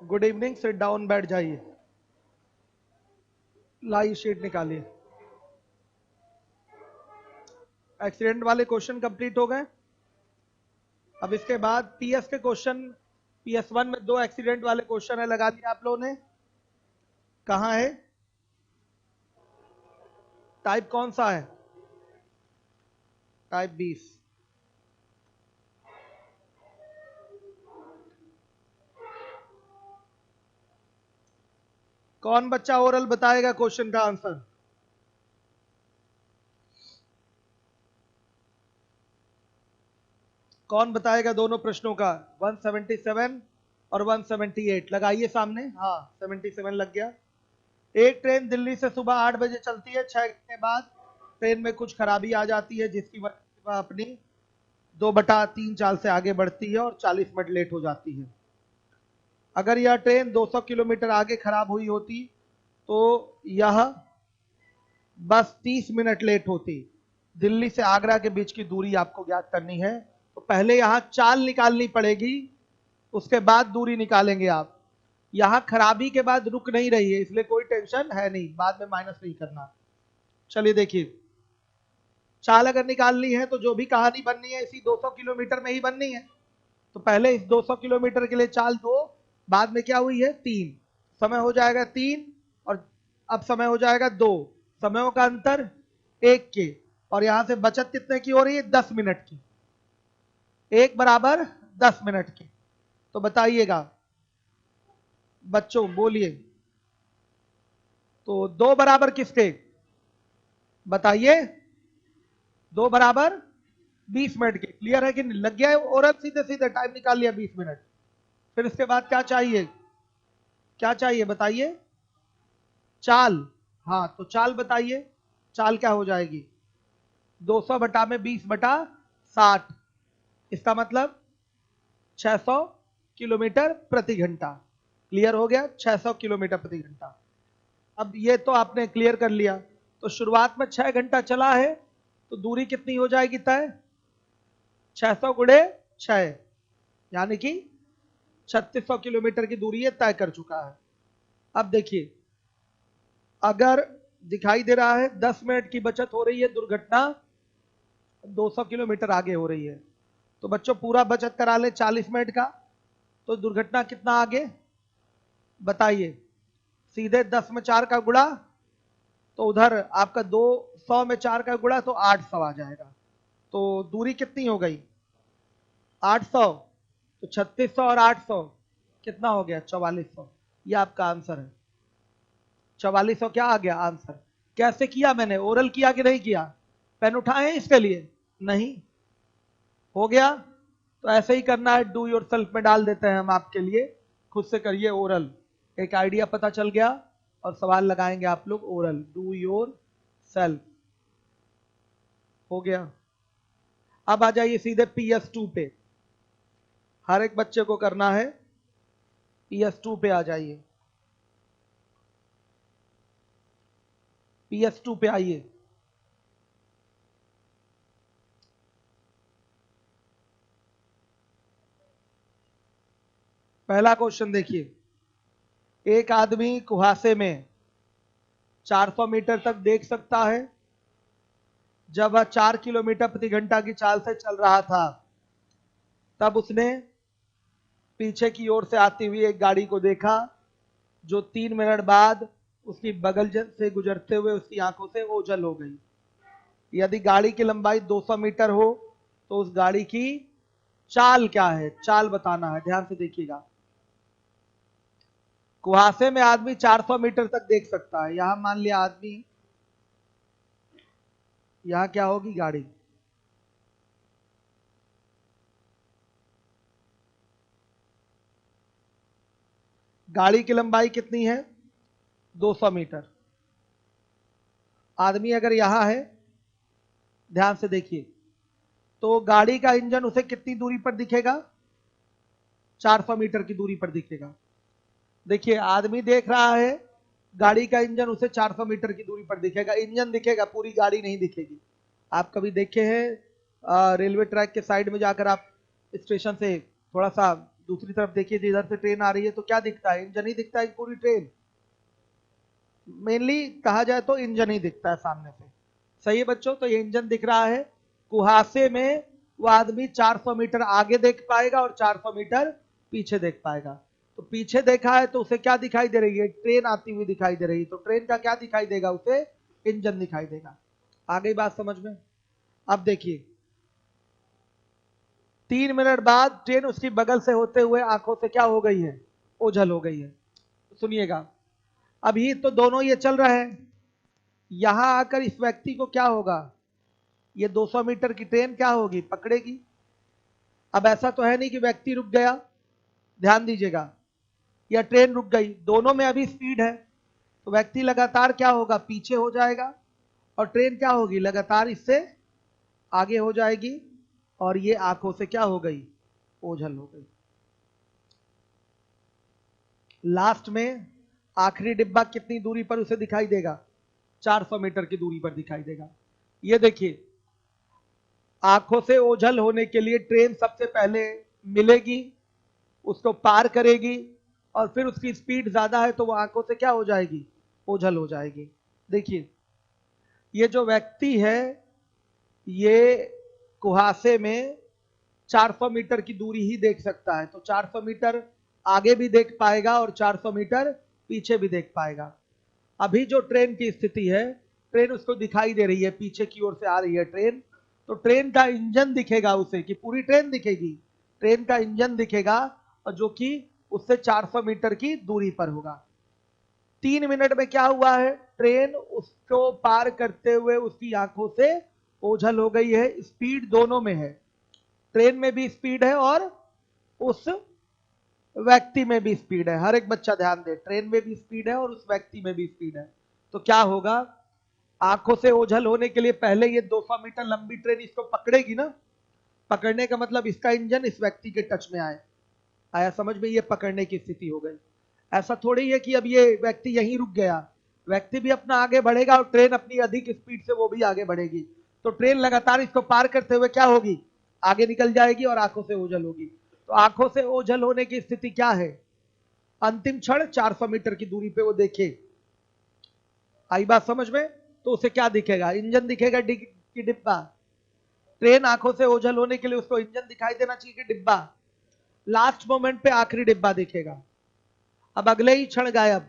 Good evening, sit down, बैठ जाइए। लाइए शीट निकालिए। एक्सीडेंट वाले क्वेश्चन कंप्लीट हो गए। अब इसके बाद पीएस के क्वेश्चन, पीएस 1 में 2 एक्सीडेंट वाले क्वेश्चन है, लगा दिया आप लोगों ने। कहां है? टाइप कौन सा है? टाइप 20। कौन बच्चा ओरल बताएगा क्वेश्चन का आंसर? कौन बताएगा दोनों प्रश्नों का? 177 और 178 लगाइए सामने। हाँ, 77 लग गया। एक ट्रेन दिल्ली से सुबह 8 बजे चलती है। 6 घंटे बाद ट्रेन में कुछ खराबी आ जाती है, जिसकी वजह से वह अपनी 2/3 चाल से आगे बढ़ती है और 40 मिनट लेट हो जाती है। अगर यह ट्रेन 200 किलोमीटर आगे खराब हुई होती तो यह बस 30 मिनट लेट होती। दिल्ली से आगरा के बीच की दूरी आपको ज्ञात करनी है, तो पहले यहां चाल निकालनी पड़ेगी, उसके बाद दूरी निकालेंगे आप। यहां खराबी के बाद रुक नहीं रही है, इसलिए कोई टेंशन है नहीं, बाद में माइनस नहीं करना। चलिए देखिए, चाल अगर निकालनी है तो जो भी कहानी बननी है इसी 200 किलोमीटर में ही बननी है। तो पहले इस 200 किलोमीटर के लिए चाल 2, बाद में क्या हुई है 3, समय हो जाएगा 3, और अब समय हो जाएगा 2, समयों का अंतर 1 के, और यहां से बचत कितने की हो रही है? 10 मिनट की। 1 बराबर 10 मिनट की। तो बताइएगा बच्चों, बोलिए। तो 2 बराबर किसके? बताइए। 2 बराबर 20 मिनट के। क्लियर है कि नहीं? लग गया है ओरल? सीधे सीधे टाइम निकाल लिया 20 मिनट। फिर इसके बाद क्या चाहिए? क्या चाहिए बताइए? चाल। हाँ, तो चाल बताइए। चाल क्या हो जाएगी? 200 बटा में 20/60, इसका मतलब 600 किलोमीटर प्रति घंटा। क्लियर हो गया? 600 किलोमीटर प्रति घंटा। अब ये तो आपने क्लियर कर लिया। तो शुरुआत में 6 घंटा चला है, तो दूरी कितनी हो जाएगी तय? 600 गुणे 6, यानी कि 3600 किलोमीटर की दूरी ये तय कर चुका है। अब देखिए, अगर दिखाई दे रहा है 10 मिनट की बचत हो रही है, दुर्घटना 200 किलोमीटर आगे हो रही है, तो बच्चों पूरा बचत करा ले 40 मिनट का, तो दुर्घटना कितना आगे बताइए? सीधे 10 में 4 का गुणा, तो उधर आपका 200 में 4 का गुणा, तो 800 आ जाएगा। तो दूरी कितनी हो गई? 800। तो 3600 और 800 कितना हो गया? 4400। ये आपका आंसर है। 4400 क्या आ गया आंसर? कैसे किया मैंने? ओरल किया कि नहीं किया? पेन उठाए इसके लिए? नहीं हो गया? तो ऐसे ही करना है, डू योर सेल्फ में डाल देते हैं हम आपके लिए, खुद से करिए ओरल। एक आइडिया पता चल गया, और सवाल लगाएंगे आप लोग ओरल, डू योर सेल्फ। हो गया? अब आ जाइए सीधे PS2 पे। हर एक बच्चे को करना है। PS2 पे आ जाइए। PS2 पे आइए। पहला क्वेश्चन देखिए। एक आदमी कुहासे में 400 मीटर तक देख सकता है। जब वह 4 किलोमीटर प्रति घंटा की चाल से चल रहा था, तब उसने पीछे की ओर से आती हुई एक गाड़ी को देखा, जो 3 मिनट बाद उसकी बगल से गुजरते हुए उसकी आंखों से ओझल हो गई। यदि गाड़ी की लंबाई 200 मीटर हो, तो उस गाड़ी की चाल क्या है? चाल बताना है, ध्यान से देखिएगा। कुहासे में आदमी 400 मीटर तक देख सकता है। यहां मान लिया आदमी, यहां क्या होगी? गाड़ी। गाड़ी की लंबाई कितनी है? 200 मीटर। आदमी अगर यहां है, ध्यान से देखिए, तो गाड़ी का इंजन उसे कितनी दूरी पर दिखेगा? 400 मीटर की दूरी पर दिखेगा। देखिए, आदमी देख रहा है, गाड़ी का इंजन उसे 400 मीटर की दूरी पर दिखेगा। इंजन दिखेगा, पूरी गाड़ी नहीं दिखेगी। आप कभी देखे हैं रेलवे ट्रैक के साइड में जाकर, आप स्टेशन से थोड़ा सा दूसरी तरफ देखिए, जिधर से ट्रेन आ रही है तो क्या दिखता है? इंजन ही दिखता है पूरी ट्रेन। मेनली कहा जाए तो इंजन ही दिखता है सामने से। सही है बच्चों, तो ये इंजन दिख रहा है। कुहासे में वो आदमी 400 मीटर आगे देख पाएगा और 400 मीटर पीछे देख पाएगा। तो पीछे देखा है तो उसे क्या दिखाई दे रही है? ट्रेन आती हुई दिखाई दे रही है। तो ट्रेन का क्या दिखाई देगा उसे? इंजन दिखाई देगा। आ गई बात समझ में? अब देखिए, 3 मिनट बाद ट्रेन उसकी बगल से होते हुए आंखों से क्या हो गई है? ओझल हो गई है। सुनिएगा, अभी तो दोनों ये चल रहे हैं। यहां आकर इस व्यक्ति को क्या होगा? ये 200 मीटर की ट्रेन क्या होगी? पकड़ेगी। अब ऐसा तो है नहीं कि व्यक्ति रुक गया, ध्यान दीजिएगा, या ट्रेन रुक गई, दोनों में अभी स्पीड है। तो व्यक्ति लगातार क्या होगा? पीछे हो जाएगा, और ट्रेन क्या होगी? लगातार इससे आगे हो जाएगी, और ये आंखों से क्या हो गई? ओझल हो गई। लास्ट में आखिरी डिब्बा कितनी दूरी पर उसे दिखाई देगा? 400 मीटर की दूरी पर दिखाई देगा। ये देखिए, आंखों से ओझल होने के लिए ट्रेन सबसे पहले मिलेगी, उसको पार करेगी, और फिर उसकी स्पीड ज्यादा है तो वो आंखों से क्या हो जाएगी? ओझल हो जाएगी। देखिए, ये जो व्यक्ति है ये कुहासे में 400 मीटर की दूरी ही देख सकता है। तो 400 मीटर आगे भी देख पाएगा और 400 मीटर पीछे भी देख पाएगा। अभी जो ट्रेन की स्थिति है, ट्रेन उसको दिखाई दे रही है, पीछे की ओर से आ रही है ट्रेन। तो ट्रेन का इंजन दिखेगा उसे, कि पूरी ट्रेन दिखेगी? ट्रेन का इंजन दिखेगा, और जो कि उससे 400 मीटर की दूरी पर होगा। 3 मिनट में क्या हुआ है? ट्रेन उसको पार करते हुए उसकी आंखों से ओझल हो गई है। स्पीड दोनों में है, ट्रेन में भी स्पीड है और उस व्यक्ति में भी स्पीड है। हर एक बच्चा ध्यान दे, ट्रेन में भी स्पीड है और उस व्यक्ति में भी स्पीड है। तो क्या होगा? आंखों से ओझल होने के लिए पहले ये 200 मीटर लंबी ट्रेन इसको पकड़ेगी ना। पकड़ने का मतलब इसका इंजन इस व्यक्ति के टच में आए। आया समझ में? ये पकड़ने की स्थिति हो गई। ऐसा थोड़ी है कि अब ये व्यक्ति यहीं रुक गया, व्यक्ति भी अपना आगे बढ़ेगा और ट्रेन अपनी अधिक स्पीड से वो भी आगे बढ़ेगी। तो ट्रेन लगातार इसको पार करते हुए क्या होगी? आगे निकल जाएगी और आंखों से ओझल होगी। तो आंखों से ओझल होने की स्थिति क्या है? अंतिम क्षण 400 मीटर की दूरी पे वो देखे। आई बात समझ में? तो उसे क्या दिखेगा? इंजन दिखेगा कि डिब्बा? ट्रेन आंखों से ओझल होने के लिए उसको इंजन दिखाई देना चाहिए कि डिब्बा? लास्ट मोमेंट पे आखिरी डिब्बा दिखेगा। अब अगले ही क्षण गायब।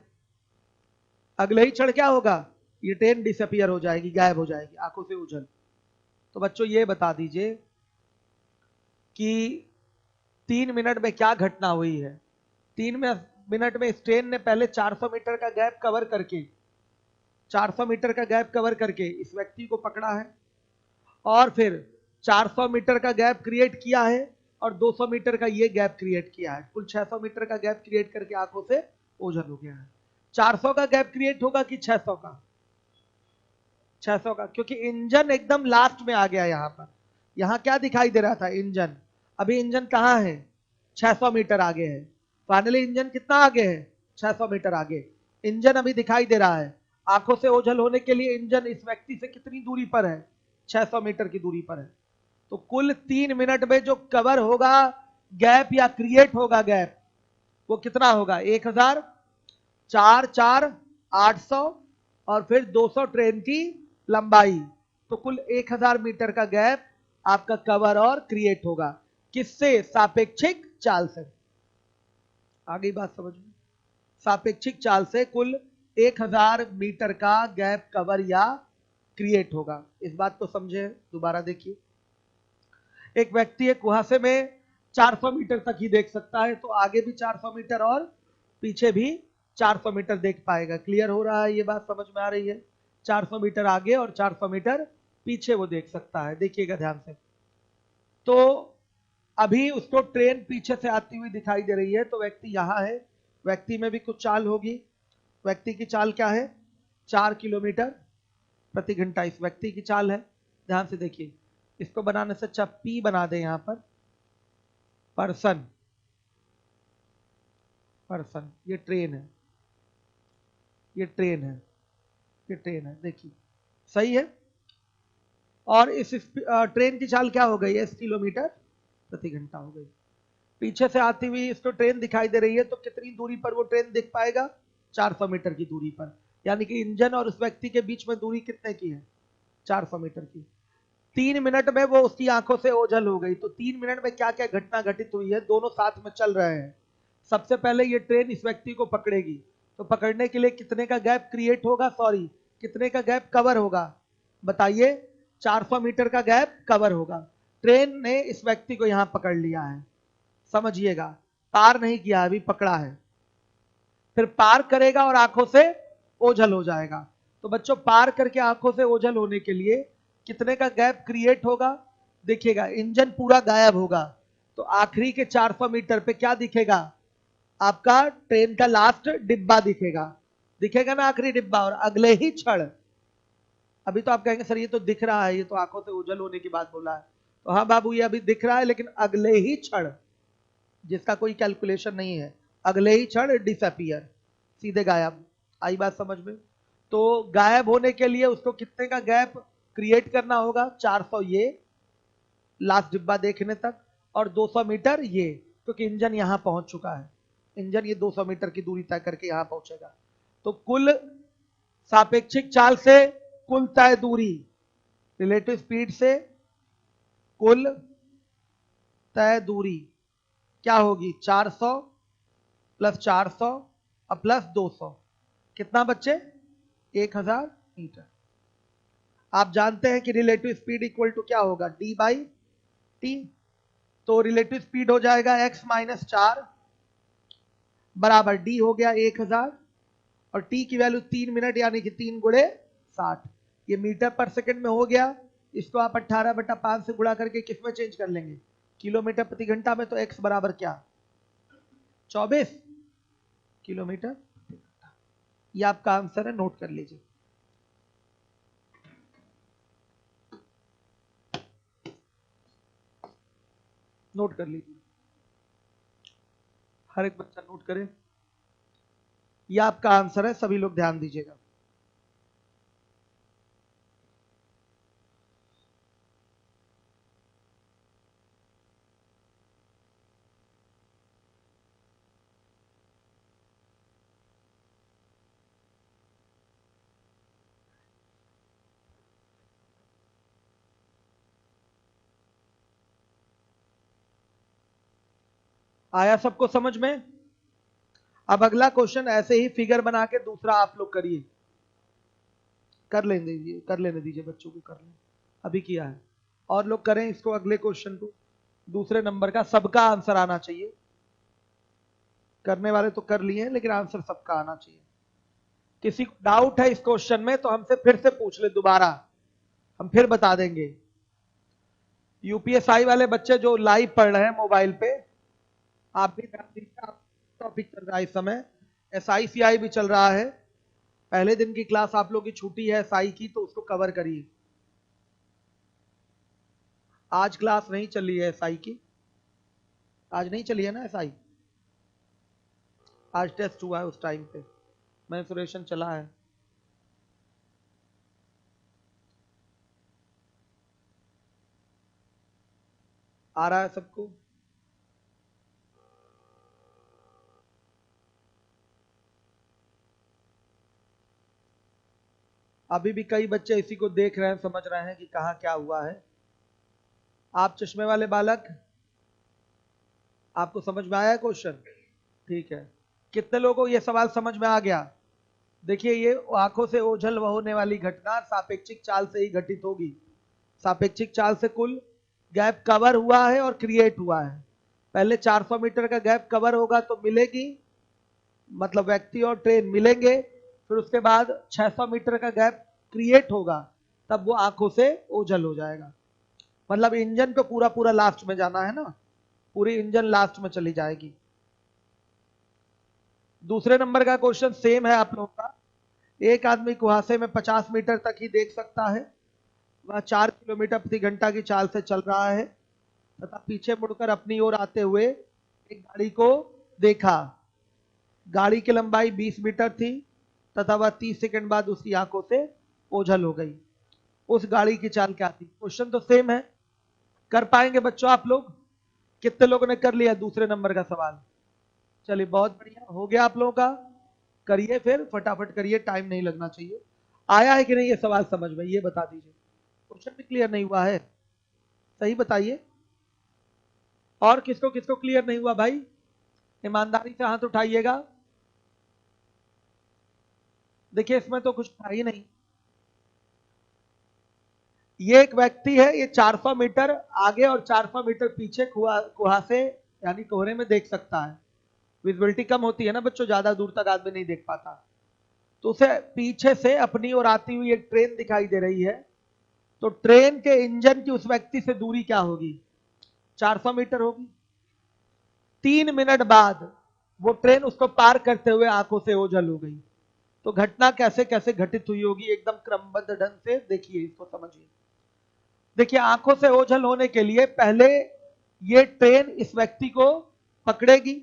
अगले ही क्षण क्या होगा? ये ट्रेन डिसअपियर हो जाएगी, गायब हो जाएगी, आंखों से ओझल। तो बच्चों ये बता दीजिए कि 3 मिनट में क्या घटना हुई है? 3 मिनट में इस ट्रेन ने पहले 400 मीटर का गैप कवर करके 400 मीटर का गैप कवर करके इस व्यक्ति को पकड़ा है, और फिर 400 मीटर का गैप क्रिएट किया है, और 200 मीटर का ये गैप क्रिएट किया है। कुल 600 मीटर का गैप क्रिएट करके आंखों से ओझल हो गया है। 400 का गैप क्रिएट होगा कि 600 का? 600 का, क्योंकि इंजन एकदम लास्ट में आ गया। यहां पर, यहां क्या दिखाई दे रहा था? इंजन। अभी इंजन कहां है? 600 मीटर आगे है। फाइनली इंजन कितना आगे है? 600 मीटर आगे। इंजन अभी दिखाई दे रहा है। आंखों से ओझल होने के लिए इंजन इस व्यक्ति से कितनी दूरी पर है? 600 मीटर की दूरी पर है। तो कुल 3 मिनट में जो कवर होगा गैप, या क्रिएट होगा गैप, वो कितना होगा? 1000, 4 4 800, और फिर 200 ट्रेन की लंबाई। तो कुल 1000 मीटर का गैप आपका कवर और क्रिएट होगा। किससे? सापेक्षिक चाल से। आगे बात समझ में? सापेक्षिक चाल से कुल 1000 मीटर का गैप कवर या क्रिएट होगा। इस बात को समझे? दोबारा देखिए, एक व्यक्ति एक कुहासे में 400 मीटर तक ही देख सकता है, तो आगे भी 400 मीटर और पीछे भी 400 मीटर देख पाएगा। क्लियर हो रहा है? ये बात समझ में आ रही है? 400 मीटर आगे और 400 मीटर पीछे वो देख सकता है। देखिएगा ध्यान से। तो अभी उसको ट्रेन पीछे से आती हुई दिखाई दे रही है, तो व्यक्ति यहां है। व्यक्ति में भी कुछ चाल होगी। व्यक्ति की चाल क्या है? 4 किलोमीटर प्रति घंटा इस व्यक्ति की चाल है। ध्यान से देखिए, इसको बनाने से अच्छा पी बना दे यहां पर। पर्सन, पर्सन, ये ट्रेन है, ये ट्रेन है, ये ट्रेन है। देखिए सही है। और इस ट्रेन की चाल क्या हो गई? 10 किलोमीटर प्रति घंटा हो गई। पीछे से आती हुई इसको ट्रेन दिखाई दे रही है, तो कितनी दूरी पर वो ट्रेन दिख पाएगा? 400 मीटर की दूरी पर। यानी कि इंजन और उस व्यक्ति के बीच में दूरी कितने की है? 400 मीटर की। 3 मिनट में वो उसकी आंखों से ओझल हो गई। तो 3 मिनट में क्या क्या घटना घटित हुई है? दोनों साथ में चल रहे हैं। सबसे पहले ये ट्रेन इस व्यक्ति को पकड़ेगी, तो पकड़ने के लिए कितने का गैप क्रिएट होगा? सॉरी, कितने का गैप कवर होगा? बताइए। 400 मीटर का गैप कवर होगा। ट्रेन ने इस व्यक्ति को यहां पकड़ लिया है, समझिएगा, पार नहीं किया, अभी पकड़ा है। फिर पार करेगा और आंखों से ओझल हो जाएगा। तो बच्चों, पार करके आंखों से ओझल होने के लिए कितने का गैप क्रिएट होगा? देखिएगा, इंजन पूरा गायब होगा, तो आखिरी के 400 मीटर पे क्या दिखेगा? आपका ट्रेन का लास्ट डिब्बा दिखेगा। दिखेगा ना आखिरी डिब्बा? और अगले ही क्षण, अभी तो आप कहेंगे सर ये तो दिख रहा है, ये तो आंखों से ओझल होने की बात बोला है। तो हाँ बाबू, ये अभी दिख रहा है, लेकिन अगले ही क्षण, जिसका कोई कैलकुलेशन नहीं है, अगले ही क्षण डिसअपियर, सीधे गायब। आई बात समझ में? तो गायब होने के लिए उसको कितने का गैप क्रिएट करना होगा? 400 ये लास्ट डिब्बा देखने तक, और 200 मीटर ये, क्योंकि इंजन यहां पहुंच चुका है। इंजन ये 200 मीटर की दूरी तय करके यहां पहुंचेगा। तो कुल सापेक्षिक चाल से कुल तय दूरी, रिलेटिव स्पीड से कुल तय दूरी क्या होगी? 400 प्लस 400 और प्लस 200, कितना बच्चे? 1000 मीटर। आप जानते हैं कि रिलेटिव स्पीड इक्वल टू क्या होगा? D by T. तो रिलेटिव स्पीड हो जाएगा x माइनस 4 बराबर डी हो गया 1000, और टी की वैल्यू 3 मिनट, यानी कि 3 गुणे 60, ये मीटर पर सेकंड में हो गया। इसको आप 18/5 से गुणा करके किस में चेंज कर लेंगे? किलोमीटर प्रति घंटा में। तो x बराबर क्या? 24 किलोमीटर। ये आपका आंसर है, नोट कर लीजिए। नोट कर लीजिए, हर एक बच्चा नोट करे। ये आपका आंसर है, सभी लोग ध्यान दीजिएगा। आया सबको समझ में? अब अगला क्वेश्चन ऐसे ही फिगर बना के दूसरा आप लोग करिए। कर लेने दीजिए बच्चों को, कर लें, अभी किया है। और लोग करें इसको, अगले क्वेश्चन को, दूसरे नंबर का। सबका आंसर आना चाहिए। करने वाले तो कर लिए, लेकिन आंसर सबका आना चाहिए। किसी को डाउट है इस क्वेश्चन में तो हमसे फिर से पूछ ले दोबारा, हम फिर बता देंगे। यूपीएसआई वाले बच्चे जो लाइव पढ़ रहे हैं मोबाइल पे, आप भी ध्यान दीजिए। टॉपिक चल रहा है इस समय, SICI भी चल रहा है। पहले दिन की क्लास आप लोगों की छुट्टी है SI की, तो उसको कवर करिए। आज क्लास नहीं चल रही है SI की, आज नहीं चली है ना SI। आज टेस्ट हुआ है उस टाइम पे, मेंसुरेशन चला है। आ रहा है सबको? अभी भी कई बच्चे इसी को देख रहे हैं, समझ रहे हैं कि कहां क्या हुआ है। आप चश्मे वाले बालक, आपको समझ में आया क्वेश्चन? ठीक है। कितने लोगों को यह सवाल समझ में आ गया? देखिए, ये आंखों से ओझल होने वाली घटना सापेक्षिक चाल से ही घटित होगी। सापेक्षिक चाल से कुल गैप कवर हुआ है और क्रिएट हुआ है। पहले 400 मीटर का गैप कवर होगा तो मिलेगी, मतलब व्यक्ति और ट्रेन मिलेंगे। फिर उसके बाद 600 मीटर का गैप क्रिएट होगा, तब वो आंखों से ओझल हो जाएगा। मतलब इंजन को पूरा पूरा लास्ट में जाना है ना, पूरी इंजन लास्ट में चली जाएगी। दूसरे नंबर का क्वेश्चन सेम है आप लोगों का। एक आदमी कुहासे में 50 मीटर तक ही देख सकता है, वह 4 किलोमीटर प्रति घंटा की चाल से चल रहा है, तथा पीछे मुड़कर अपनी ओर आते हुए एक गाड़ी को देखा। गाड़ी की लंबाई 20 मीटर थी, तथा वह 30 सेकंड बाद उसकी आंखों से ओझल हो गई। उस गाड़ी की चाल क्या थी? क्वेश्चन तो सेम है, कर पाएंगे बच्चों आप लोग? कितने लोगों ने कर लिया दूसरे नंबर का सवाल? चलिए बहुत बढ़िया, हो गया आप लोगों का। करिए फिर, फटाफट करिए, टाइम नहीं लगना चाहिए। आया है कि नहीं ये सवाल समझ में, ये बता दीजिए। क्वेश्चन भी क्लियर नहीं हुआ है? सही बताइए। और किसको किसको क्लियर नहीं हुआ भाई? ईमानदारी से हाथ उठाइएगा। देखिए इसमें तो कुछ था ही नहीं। ये एक व्यक्ति है, ये 400 मीटर आगे और 400 मीटर पीछे कुहासे यानी कोहरे में देख सकता है। विजिबिलिटी कम होती है ना बच्चों, ज्यादा दूर तक आदमी नहीं देख पाता। तो उसे पीछे से अपनी ओर आती हुई एक ट्रेन दिखाई दे रही है। तो ट्रेन के इंजन की उस व्यक्ति से दूरी क्या होगी? 400 मीटर होगी। 3 मिनट बाद वो ट्रेन उसको पार करते हुए आंखों से ओझल हो गई। तो घटना कैसे कैसे घटित हुई होगी, एकदम क्रमबद्ध ढंग से देखिए, इसको समझिए। देखिए आंखों से ओझल होने के लिए पहले ये ट्रेन इस व्यक्ति को पकड़ेगी।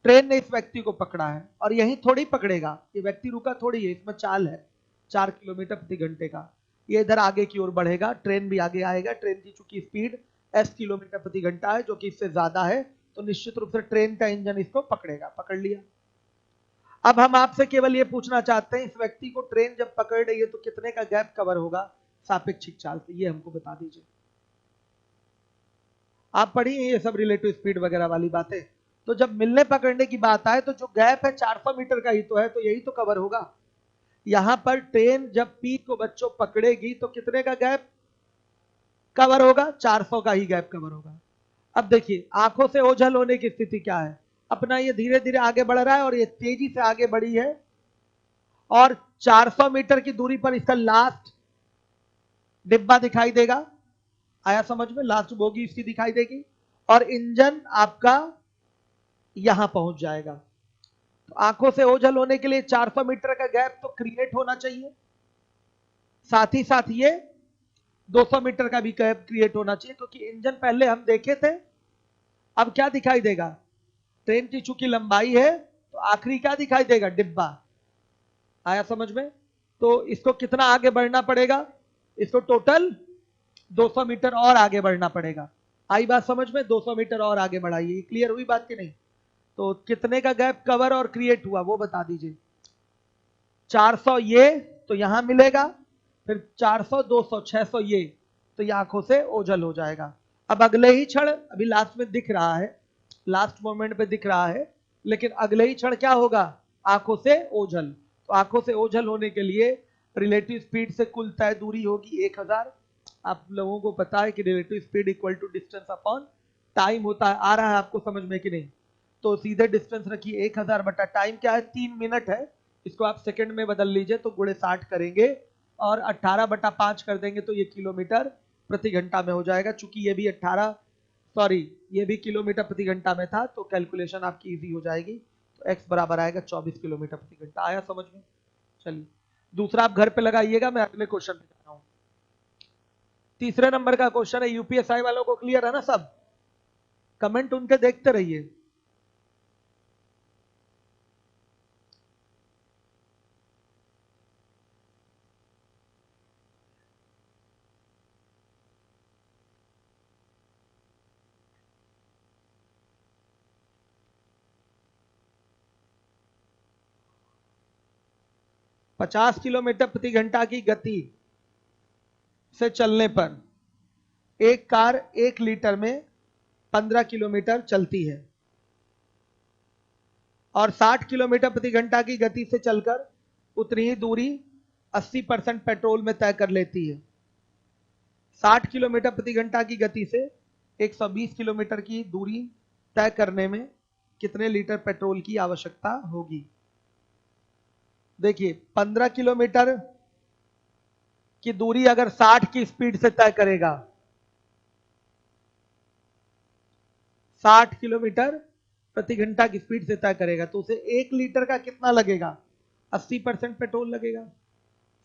ट्रेन ने इस व्यक्ति को पकड़ा है और यही थोड़ी पकड़ेगा, ये व्यक्ति रुका थोड़ी है, इसमें चाल है 4 किलोमीटर प्रति घंटे का। ये इधर आगे की ओर बढ़ेगा, ट्रेन भी आगे आएगा। ट्रेन की चूंकि स्पीड 8 किलोमीटर प्रति घंटा है, जो कि इससे ज्यादा है, तो निश्चित रूप से ट्रेन का इंजन इसको पकड़ेगा। पकड़ लिया। अब हम आपसे केवल ये पूछना चाहते हैं, इस व्यक्ति को ट्रेन जब पकड़ रही है तो कितने का गैप कवर होगा सापेक्षिक चाल से, ये हमको बता दीजिए। आप पढ़िए ये सब रिलेटिव स्पीड वगैरह वाली बातें। तो जब मिलने पकड़ने की बात आए तो जो गैप है 400 मीटर का ही तो है, तो यही तो कवर होगा। यहां पर ट्रेन जब पी को बच्चों पकड़ेगी तो कितने का गैप कवर होगा? 400 का ही गैप कवर होगा। अब देखिए आंखों से ओझल होने की स्थिति क्या है। अपना ये धीरे धीरे आगे बढ़ रहा है और ये तेजी से आगे बढ़ी है, और 400 मीटर की दूरी पर इसका लास्ट डिब्बा दिखाई देगा। आया समझ में? लास्ट बोगी इसकी दिखाई देगी और इंजन आपका यहां पहुंच जाएगा। तो आंखों से ओझल होने के लिए 400 मीटर का गैप तो क्रिएट होना चाहिए, साथ ही साथ ये 200 मीटर का भी गैप क्रिएट होना चाहिए, क्योंकि इंजन पहले हम देखे थे। अब क्या दिखाई देगा? ट्रेन की चूंकि लंबाई है तो आखिरी क्या दिखाई देगा? डिब्बा। आया समझ में? तो इसको कितना आगे बढ़ना पड़ेगा? इसको टोटल 200 मीटर और आगे बढ़ना पड़ेगा। आई बात समझ में? 200 मीटर और आगे बढ़ाइए। क्लियर हुई बात कि नहीं? तो कितने का गैप कवर और क्रिएट हुआ वो बता दीजिए। 400 ये तो यहां मिलेगा, फिर 400 200 600 ये, तो ये आंखों से ओझल हो जाएगा। अब अगले ही क्षण, अभी लास्ट में दिख रहा है, लास्ट मोमेंट पे दिख रहा है, लेकिन अगले ही क्षण क्या होगा? आंखों से ओझल। तो आंखों से ओझल होने के लिए रिलेटिव स्पीड से कुल तय दूरी होगी 1000। आप लोगों को पता है कि relative speed equal to distance upon time होता है। आ रहा है आपको समझ में कि नहीं? तो सीधे डिस्टेंस रखिए 1000 बटा टाइम क्या है? 3 मिनट है। इसको आप सेकंड में बदल लीजिए तो गुणे 60 करेंगे और 18 बटा 5 कर देंगे तो ये किलोमीटर प्रति घंटा में हो जाएगा। चूंकि ये भी 18 सॉरी ये भी किलोमीटर प्रति घंटा में था, तो कैलकुलेशन आपकी इजी हो जाएगी। तो x बराबर आएगा 24 किलोमीटर प्रति घंटा। आया समझ में? चलिए दूसरा आप घर पे लगाइएगा, मैं अगले क्वेश्चन पे जा रहा हूं। तीसरे नंबर का क्वेश्चन है, यूपीएसआई वालों को क्लियर है ना सब? कमेंट उनके देखते रहिए। पचास किलोमीटर प्रति घंटा की गति से चलने पर एक कार 1 लीटर में 15 किलोमीटर चलती है और 60 किलोमीटर प्रति घंटा की गति से चलकर उतनी ही दूरी 80% पेट्रोल में तय कर लेती है। 60 किलोमीटर प्रति घंटा की गति से 120 किलोमीटर की दूरी तय करने में कितने लीटर पेट्रोल की आवश्यकता होगी? देखिए 15 किलोमीटर की दूरी अगर 60 की स्पीड से तय करेगा, 60 किलोमीटर प्रति घंटा की स्पीड से तय करेगा, तो उसे 1 लीटर का कितना लगेगा? 80% पेट्रोल लगेगा।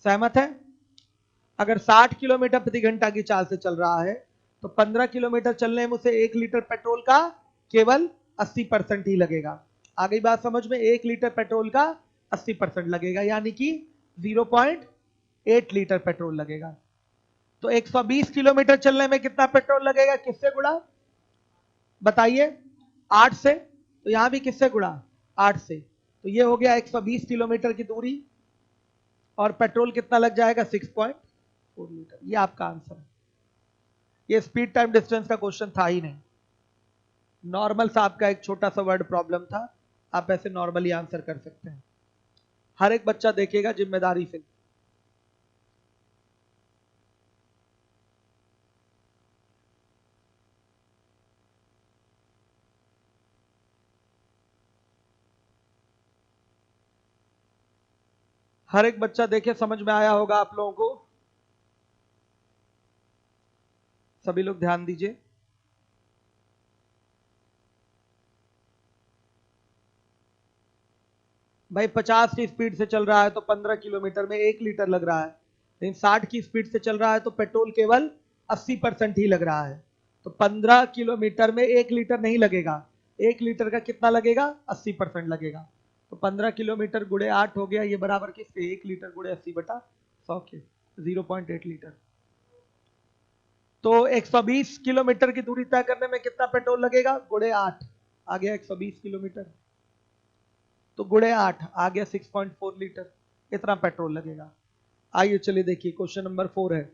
सहमत है? अगर 60 किलोमीटर प्रति घंटा की चाल से चल रहा है तो 15 किलोमीटर चलने में उसे 1 लीटर पेट्रोल का केवल 80% ही लगेगा। आ गई बात समझ में? 1 लीटर पेट्रोल का 80% लगेगा, यानी कि 0.8 लीटर पेट्रोल लगेगा। तो 120 किलोमीटर चलने में कितना पेट्रोल लगेगा? किससे गुणा? बताइए 8 से, तो यहां भी किससे गुणा, 8 से, तो ये हो गया 120 किलोमीटर की दूरी, और पेट्रोल कितना लग जाएगा 6.4 लीटर। ये आपका आंसर है। ये स्पीड टाइम डिस्टेंस का क्वेश्चन था ही नहीं, नॉर्मल सा आपका एक छोटा सा वर्ड प्रॉब्लम था, आप ऐसे नॉर्मली आंसर कर सकते हैं। हर एक बच्चा देखेगा जिम्मेदारी से। हर एक बच्चा देखे, समझ में आया होगा आप लोगों को। सभी लोग ध्यान दीजिए। भाई 50 की स्पीड से चल रहा है तो 15 किलोमीटर में 1 लीटर लग रहा है, लेकिन 60 की स्पीड से चल रहा है तो पेट्रोल केवल 80% ही लग रहा है। तो 15 किलोमीटर में 1 लीटर नहीं लगेगा, 1 लीटर का कितना लगेगा, 80% लगेगा। तो 15 किलोमीटर गुणे 8 हो गया, ये बराबर किसके, 1 लीटर गुणे 80/100 के, 0.8 लीटर। तो 120 किलोमीटर की दूरी तय करने में कितना पेट्रोल लगेगा, गुणे 8 आ गया 120 किलोमीटर, तो गुणे 8 आ गया 6.4 लीटर, इतना पेट्रोल लगेगा। आइए चलिए देखिए क्वेश्चन नंबर 4 है।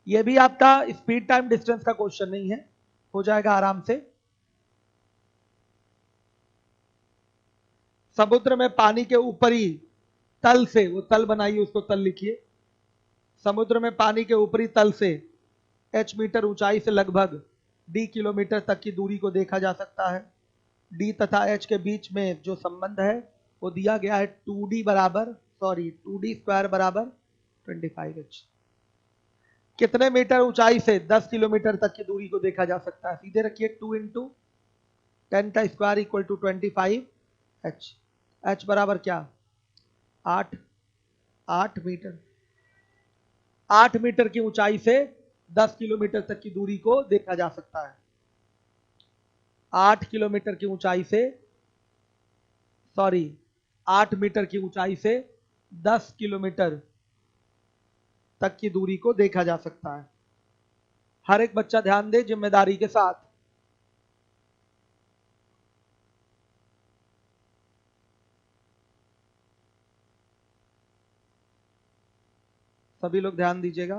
यह भी आपका स्पीड टाइम डिस्टेंस का क्वेश्चन नहीं है, हो जाएगा आराम से। समुद्र में पानी के ऊपरी तल से, वो तल बनाइए उसको तल लिखिए, समुद्र में पानी के ऊपरी तल से h मीटर ऊंचाई से लगभग d किलोमीटर तक की दूरी को देखा जा सकता है। d तथा h के बीच में जो संबंध है वो दिया गया है 2d बराबर, सॉरी 2d स्क्वायर बराबर 25h। कितने मीटर ऊंचाई से 10 किलोमीटर तक की दूरी को देखा जा सकता है, सीधे रखिए 2 इंटू 10 का square equal to 25h। h बराबर क्या, 8 मीटर। 8 मीटर की ऊंचाई से 10 किलोमीटर तक की दूरी को देखा जा सकता है। 8 किलोमीटर की ऊंचाई से, सॉरी 8 मीटर की ऊंचाई से 10 किलोमीटर तक की दूरी को देखा जा सकता है। हर एक बच्चा ध्यान दे जिम्मेदारी के साथ। सभी लोग ध्यान दीजिएगा।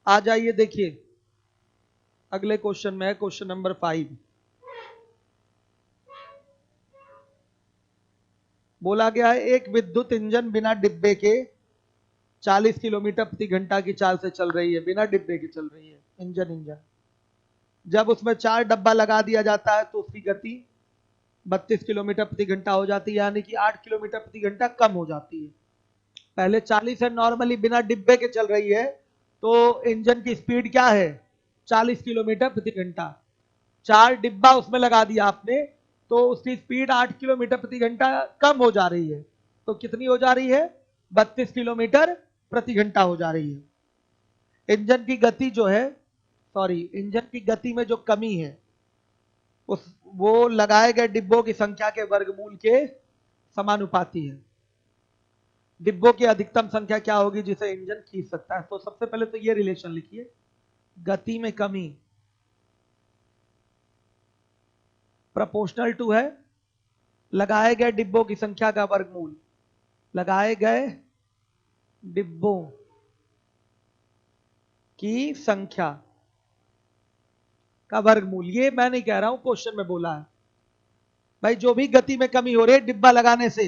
आ जाइए देखिए अगले क्वेश्चन में है, क्वेश्चन नंबर 5। बोला गया है एक विद्युत इंजन बिना डिब्बे के 40 किलोमीटर प्रति घंटा की चाल से चल रही है, बिना डिब्बे के चल रही है इंजन। जब उसमें 4 डब्बा लगा दिया जाता है तो उसकी गति 32 किलोमीटर प्रति घंटा हो जाती है, यानी कि 8 किलोमीटर प्रति घंटा कम हो जाती है। पहले 40 है, नॉर्मली बिना डिब्बे के चल रही है, तो इंजन की स्पीड क्या है, 40 किलोमीटर प्रति घंटा। 4 डिब्बा उसमें लगा दिया आपने, तो उसकी स्पीड 8 किलोमीटर प्रति घंटा कम हो जा रही है। तो कितनी हो जा रही है, 32 किलोमीटर प्रति घंटा हो जा रही है। इंजन की गति जो है, सॉरी इंजन की गति में जो कमी है उस वो लगाए गए डिब्बों की संख्या के वर्गमूल के समानुपाती है। डिब्बों की अधिकतम संख्या क्या होगी जिसे इंजन खींच सकता है, तो सबसे पहले तो ये रिलेशन लिखिए, गति में कमी प्रोपोर्शनल टू है लगाए गए डिब्बों की संख्या का वर्गमूल, लगाए गए डिब्बों की संख्या का वर्गमूल। ये मैं नहीं कह रहा हूं, क्वेश्चन में बोला है भाई, जो भी गति में कमी हो रही है डिब्बा लगाने से,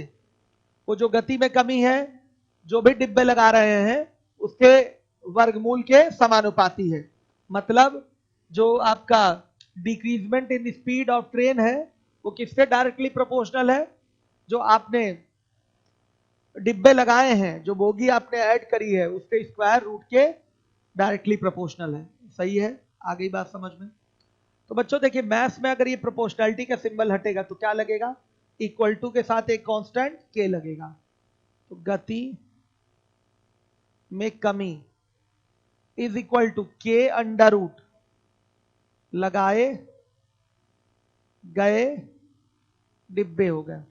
वो जो गति में कमी है जो भी डिब्बे लगा रहे हैं उसके वर्गमूल के समानुपाती है। मतलब जो आपका decreasement in speed of train है वो किससे डायरेक्टली प्रोपोर्शनल है, जो आपने डिब्बे लगाए हैं, जो बोगी आपने ऐड करी है उसके स्क्वायर रूट के डायरेक्टली प्रोपोर्शनल है। सही है, आ गई बात समझ में। तो बच्चों देखिए मैथ्स में अगर ये प्रोपोर्शनैलिटी का सिंबल हटेगा तो क्या लगेगा, इक्वल टू के साथ एक कांस्टेंट के लगेगा। तो गति में कमी इज इक्वल टू के अंडर रूट लगाए गए डिब्बे हो गए।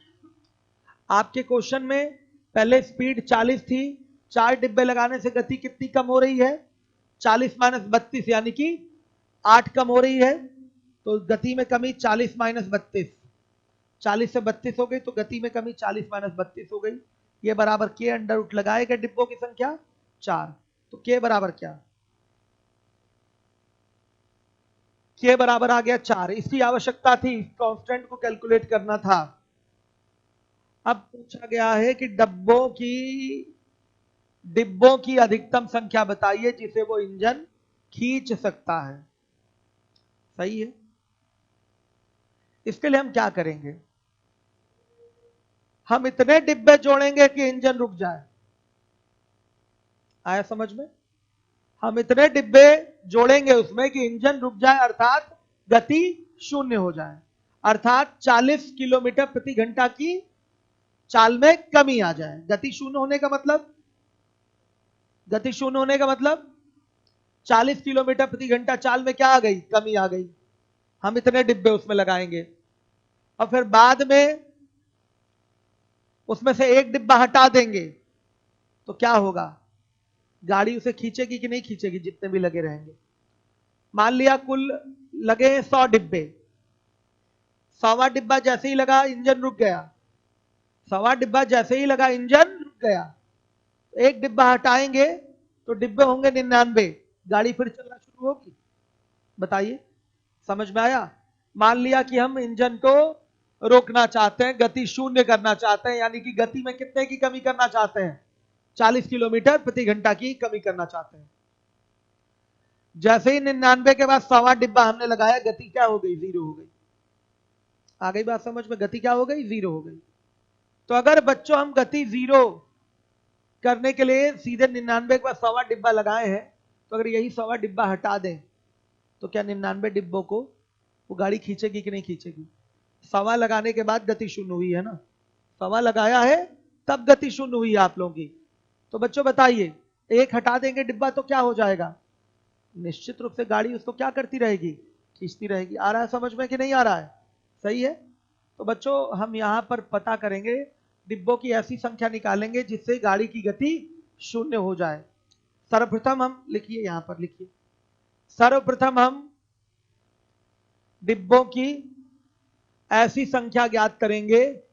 आपके क्वेश्चन में पहले स्पीड 40 थी, 4 डिब्बे लगाने से गति कितनी कम हो रही है? 40 माइनस 32 यानी कि 8 कम हो रही है। तो गति में कमी 40 माइनस 32, 40 से 32 हो गई, तो गति में कमी 40 माइनस 32 हो गई। ये बराबर के अंडर रूट लगाएगा डिब्बों की संख्या 4। तो के बराबर क्या? के बराबर आ गया 4। इसकी आवश्यकता थी, कांस्टेंट को कैलकुलेट करना था। अब पूछा गया है कि डिब्बों की अधिकतम संख्या बताइए जिसे वो इंजन खींच सकता है। सही है। इसके लिए हम क्या करेंगे? हम इतने डिब्बे जोड़ेंगे कि इंजन रुक जाए। आया समझ में? हम इतने डिब्बे जोड़ेंगे उसमें कि इंजन रुक जाए, अर्थात गति शून्य हो जाए, अर्थात 40 किलोमीटर प्रति घंटा की चाल में कमी आ जाए। गति शून्य होने का मतलब, 40 किलोमीटर प्रति घंटा चाल में क्या आ गई? कमी आ गई। हम इतने डिब्बे उसमें लगाएंगे और फिर बाद में उसमें से एक डिब्बा हटा देंगे तो क्या होगा? गाड़ी उसे खींचेगी कि नहीं खींचेगी? जितने भी लगे रहेंगे। मान लिया कुल लगे 100 डिब्बे, 100वां डिब्बा जैसे ही लगा इंजन रुक गया, 100वां डिब्बा जैसे ही लगा इंजन रुक गया। एक डिब्बा हटाएंगे तो डिब्बे होंगे 99, गाड़ी फिर चलना शुरू होगी। बताइए, समझ में आया? मान लिया कि हम इंजन को रोकना चाहते हैं, गति शून्य करना चाहते हैं, यानी कि गति में कितने की कमी करना चाहते हैं? 40 किलोमीटर प्रति घंटा की कमी करना चाहते हैं। जैसे ही 99 के बाद 100वां डिब्बा हमने लगाया, गति क्या हो गई? 0 हो गई। आ गई बात समझ में? गति क्या हो गई? 0 हो गई। तो अगर बच्चों हम गति 0 करने के लिए सीधे 99 के बाद 100वां डिब्बा लगाए हैं, तो अगर यही 100वां डिब्बा हटा दें तो क्या 99 डिब्बों को वो गाड़ी खींचेगी कि नहीं खींचेगी? 100वां लगाने के बाद गति शून्य हुई है ना, 100वां लगाया है तब गति शून्य हुई है आप लोगों की। तो बच्चों बताइए, एक हटा देंगे डिब्बा तो क्या हो जाएगा? निश्चित रूप से गाड़ी उसको क्या करती रहेगी? खींचती रहेगी। आ रहा है समझ में कि नहीं आ रहा है? सही है। तो बच्चों हम यहां पर पता करेंगे, डिब्बों की ऐसी संख्या निकालेंगे जिससे गाड़ी की गति शून्य हो जाए। सर्वप्रथम हम लिखिए, यहां पर लिखिए, सर्वप्रथम हम डिब्बों की ऐसी संख्या ज्ञात करेंगे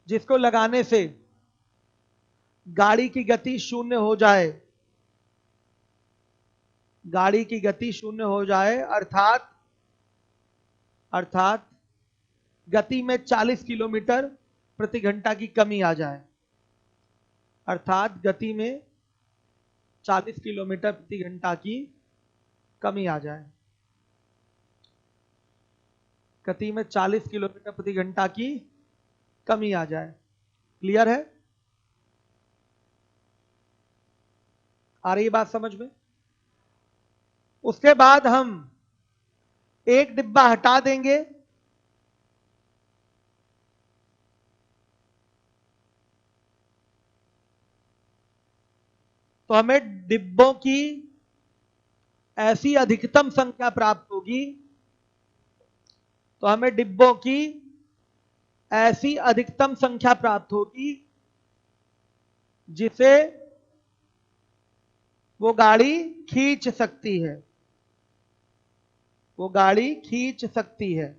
जिसको लगाने से गाड़ी की गति शून्य हो जाए, गाड़ी की गति शून्य हो जाए, अर्थात गति में 40 किलोमीटर प्रति घंटा की कमी आ जाए, अर्थात गति में 40 किलोमीटर प्रति घंटा की कमी आ जाए, गति में 40 किलोमीटर प्रति घंटा की कमी आ जाए। क्लियर है? आ रही बात समझ में? उसके बाद हम एक डिब्बा हटा देंगे, तो हमें डिब्बों की ऐसी अधिकतम संख्या प्राप्त होगी, तो हमें डिब्बों की ऐसी अधिकतम संख्या प्राप्त होगी जिसे वो गाड़ी खींच सकती है, वो गाड़ी खींच सकती है।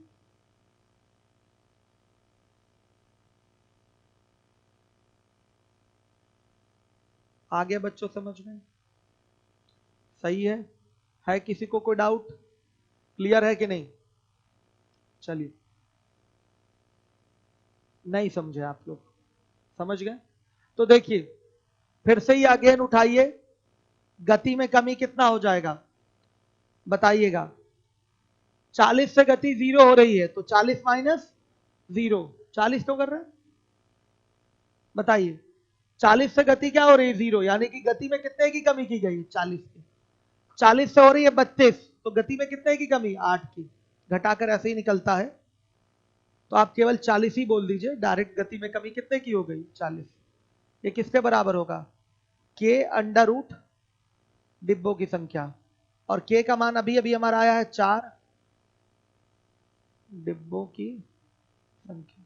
आगे बच्चों समझ में? सही है किसी को कोई डाउट? क्लियर है कि नहीं? चलिए, नहीं समझे आप लोग? समझ गए? तो देखिए, फिर से ही अगेन उठाइए, गति में कमी कितना हो जाएगा बताइएगा? 40 से गति 0 हो रही है, तो 40 माइनस 0, 40 तो कर रहे हैं। बताइए, 40 से गति क्या हो रही है? 0, यानी कि गति में कितने की कमी की गई? 40 की। 40 से हो रही है 32, तो गति में कितने की कमी? 8 की। घटाकर ऐसे ही निकलता है, तो आप केवल 40 ही बोल दीजिए, डायरेक्ट गति में कमी कितने की हो गई? 40। ये किसके बराबर होगा? के अंडर रूट डिब्बों की संख्या, और के का मान अभी अभी हमारा आया है 4, डिब्बों की संख्या,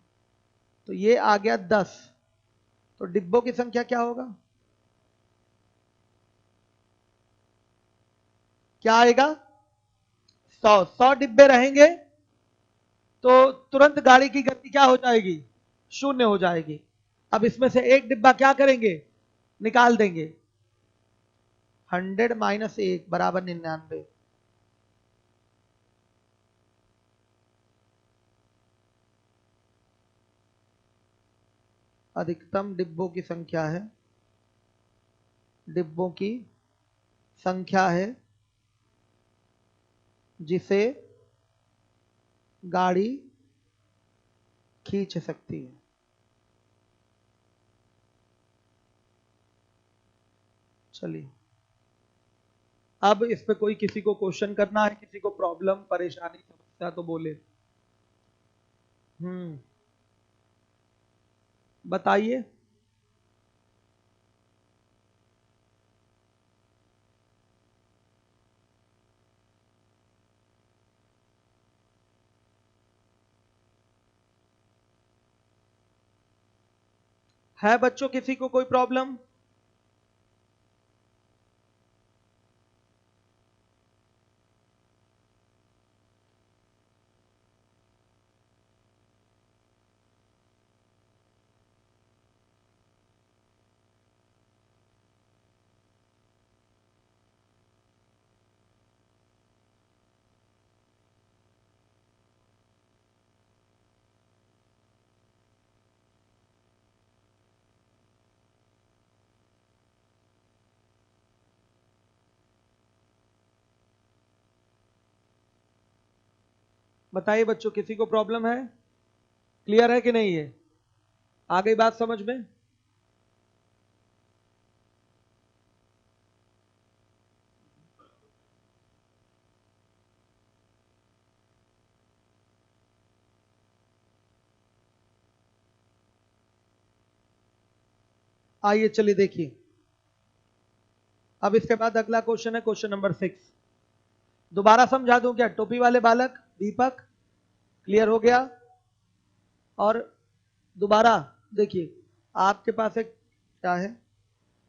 तो ये आ गया 10। तो डिब्बों की संख्या क्या होगा, क्या आएगा, 100 डिब्बे रहेंगे तो तुरंत गाड़ी की गति क्या हो जाएगी, शून्य हो जाएगी। अब इसमें से एक डिब्बा क्या करेंगे, निकाल देंगे। 100 माइनस 1 बराबर 99। अधिकतम डिब्बों की संख्या है, डिब्बों की संख्या है जिसे गाड़ी खींच सकती है। चलिए, अब इस पे कोई किसी को क्वेश्चन करना है, किसी को प्रॉब्लम परेशानी समस्या तो बोले। बताइए। है बच्चों किसी को कोई प्रॉब्लम? बताइए बच्चों, किसी को प्रॉब्लम है? क्लियर है कि नहीं है? आ गई बात समझ में? आइए चलिए देखिए, अब इसके बाद अगला क्वेश्चन है क्वेश्चन नंबर 6। दोबारा समझा दूं क्या? टोपी वाले बालक दीपक, क्लियर हो गया? और दोबारा देखिए, आपके पास एक क्या है,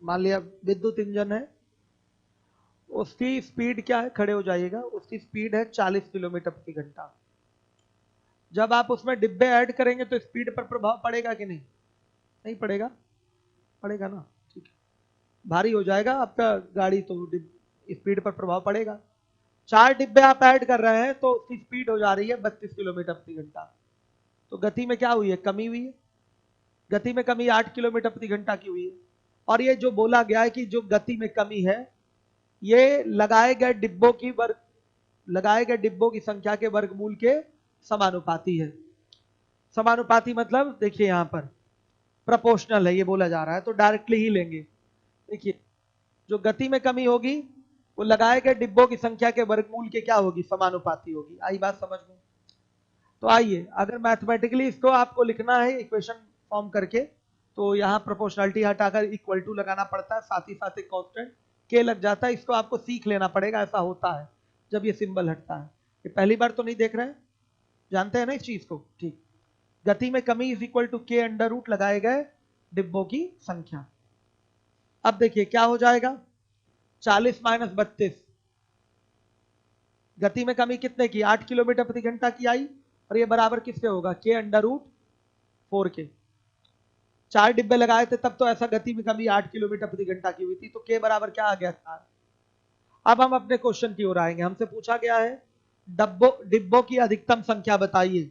मान लिया विद्युत इंजन है, उसकी स्पीड क्या है, खड़े हो जाइएगा, उसकी स्पीड है 40 किलोमीटर प्रति घंटा। जब आप उसमें डिब्बे ऐड करेंगे तो स्पीड पर प्रभाव पड़ेगा कि नहीं? नहीं पड़ेगा? पड़ेगा ना, ठीक है। भारी हो जाएगा आपका गाड़ी तो स्पीड पर प्रभाव पड़ेगा। 4 डिब्बे आप ऐड कर रहे हैं तो उसकी स्पीड हो जा रही है 32 किलोमीटर प्रति घंटा। तो गति में क्या हुई है, कमी हुई है। गति में कमी 8 किलोमीटर प्रति घंटा की हुई है। और ये जो बोला गया है कि जो गति में कमी है ये लगाए गए डिब्बों की संख्या के वर्गमूल के समानुपाती है। समानुपाती मतलब देखिए यहां पर प्रोपोर्शनल है, ये बोला जा रहा है, तो डायरेक्टली ही लेंगे। देखिए, जो गति में कमी होगी वो लगाए गए डिब्बों की संख्या के वर्गमूल के क्या होगी, समानुपाती होगी। आई बात समझ में? तो आइए, अगर मैथमेटिकली इसको आपको लिखना है इक्वेशन फॉर्म करके, तो यहां प्रोपोर्शनलिटी हटाकर इक्वल टू लगाना पड़ता है, साथ ही साथ एक कांस्टेंट के लग जाता है। इसको आपको सीख लेना पड़ेगा, ऐसा होता है जब ये सिंबल हटता है। ये पहली बार तो नहीं देख रहे हैं, जानते हैं ना इस चीज को? ठीक। गति में कमी इज इक्वल टू के अंडर रूट लगाए गए डिब्बों की संख्या। अब देखिए क्या हो जाएगा, 40 माइनस 32, गति में कमी कितने की, 8 किलोमीटर प्रति घंटा की आई, और ये बराबर किसके होगा, के अंडर रूट 4 के। 4 डिब्बे लगाए थे तब तो ऐसा गति में कमी 8 किलोमीटर प्रति घंटा की हुई थी, तो के बराबर क्या आ गया, 4। अब हम अपने क्वेश्चन की ओर आएंगे। हमसे पूछा गया है डिब्बों की अधिकतम संख्या बताइए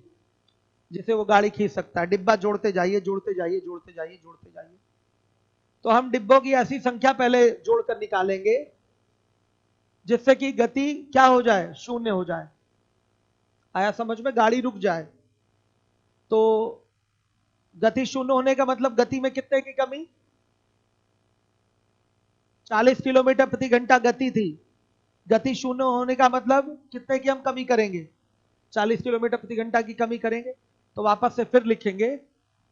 जिसे वो गाड़ी खींच सकता है। डिब्बा जोड़ते जाइए, जोड़ते जाइए, जोड़ते जाइए, जोड़ते जाइए। तो हम डिब्बों की ऐसी संख्या पहले जोड़कर निकालेंगे जिससे कि गति क्या हो जाए, शून्य हो जाए। आया समझ में? गाड़ी रुक जाए। तो गति शून्य होने का मतलब गति में कितने की कमी, 40 किलोमीटर प्रति घंटा गति थी। गति शून्य होने का मतलब कितने की हम कमी करेंगे, 40 किलोमीटर प्रति घंटा की कमी करेंगे। तो वापस से फिर लिखेंगे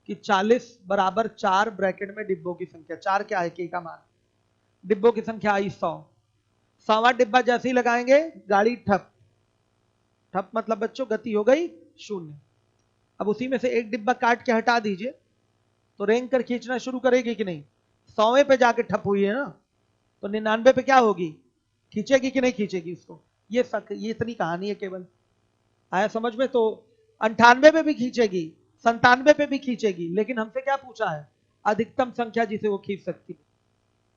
कि 40 बराबर 4 ब्रैकेट में डिब्बों की संख्या, 4 क्या है, के का मान, डिब्बों की संख्या आई 100। 100वां डिब्बा जैसे ही लगाएंगे गाड़ी ठप। ठप मतलब बच्चों गति हो गई शून्य। अब उसी में से एक डिब्बा काट के हटा दीजिए तो रेंग कर खींचना शुरू करेगी कि नहीं? 100वें पे जाके ठप हुई है ना, तो 99 पे क्या होगी? खींचेगी कि नहीं खींचेगी उसको? ये इतनी कहानी है केवल। आया समझ में? तो 98 पे भी खींचेगी, 97 पे भी खींचेगी, लेकिन हमसे क्या पूछा है? अधिकतम संख्या जिसे वो खींच सकती है।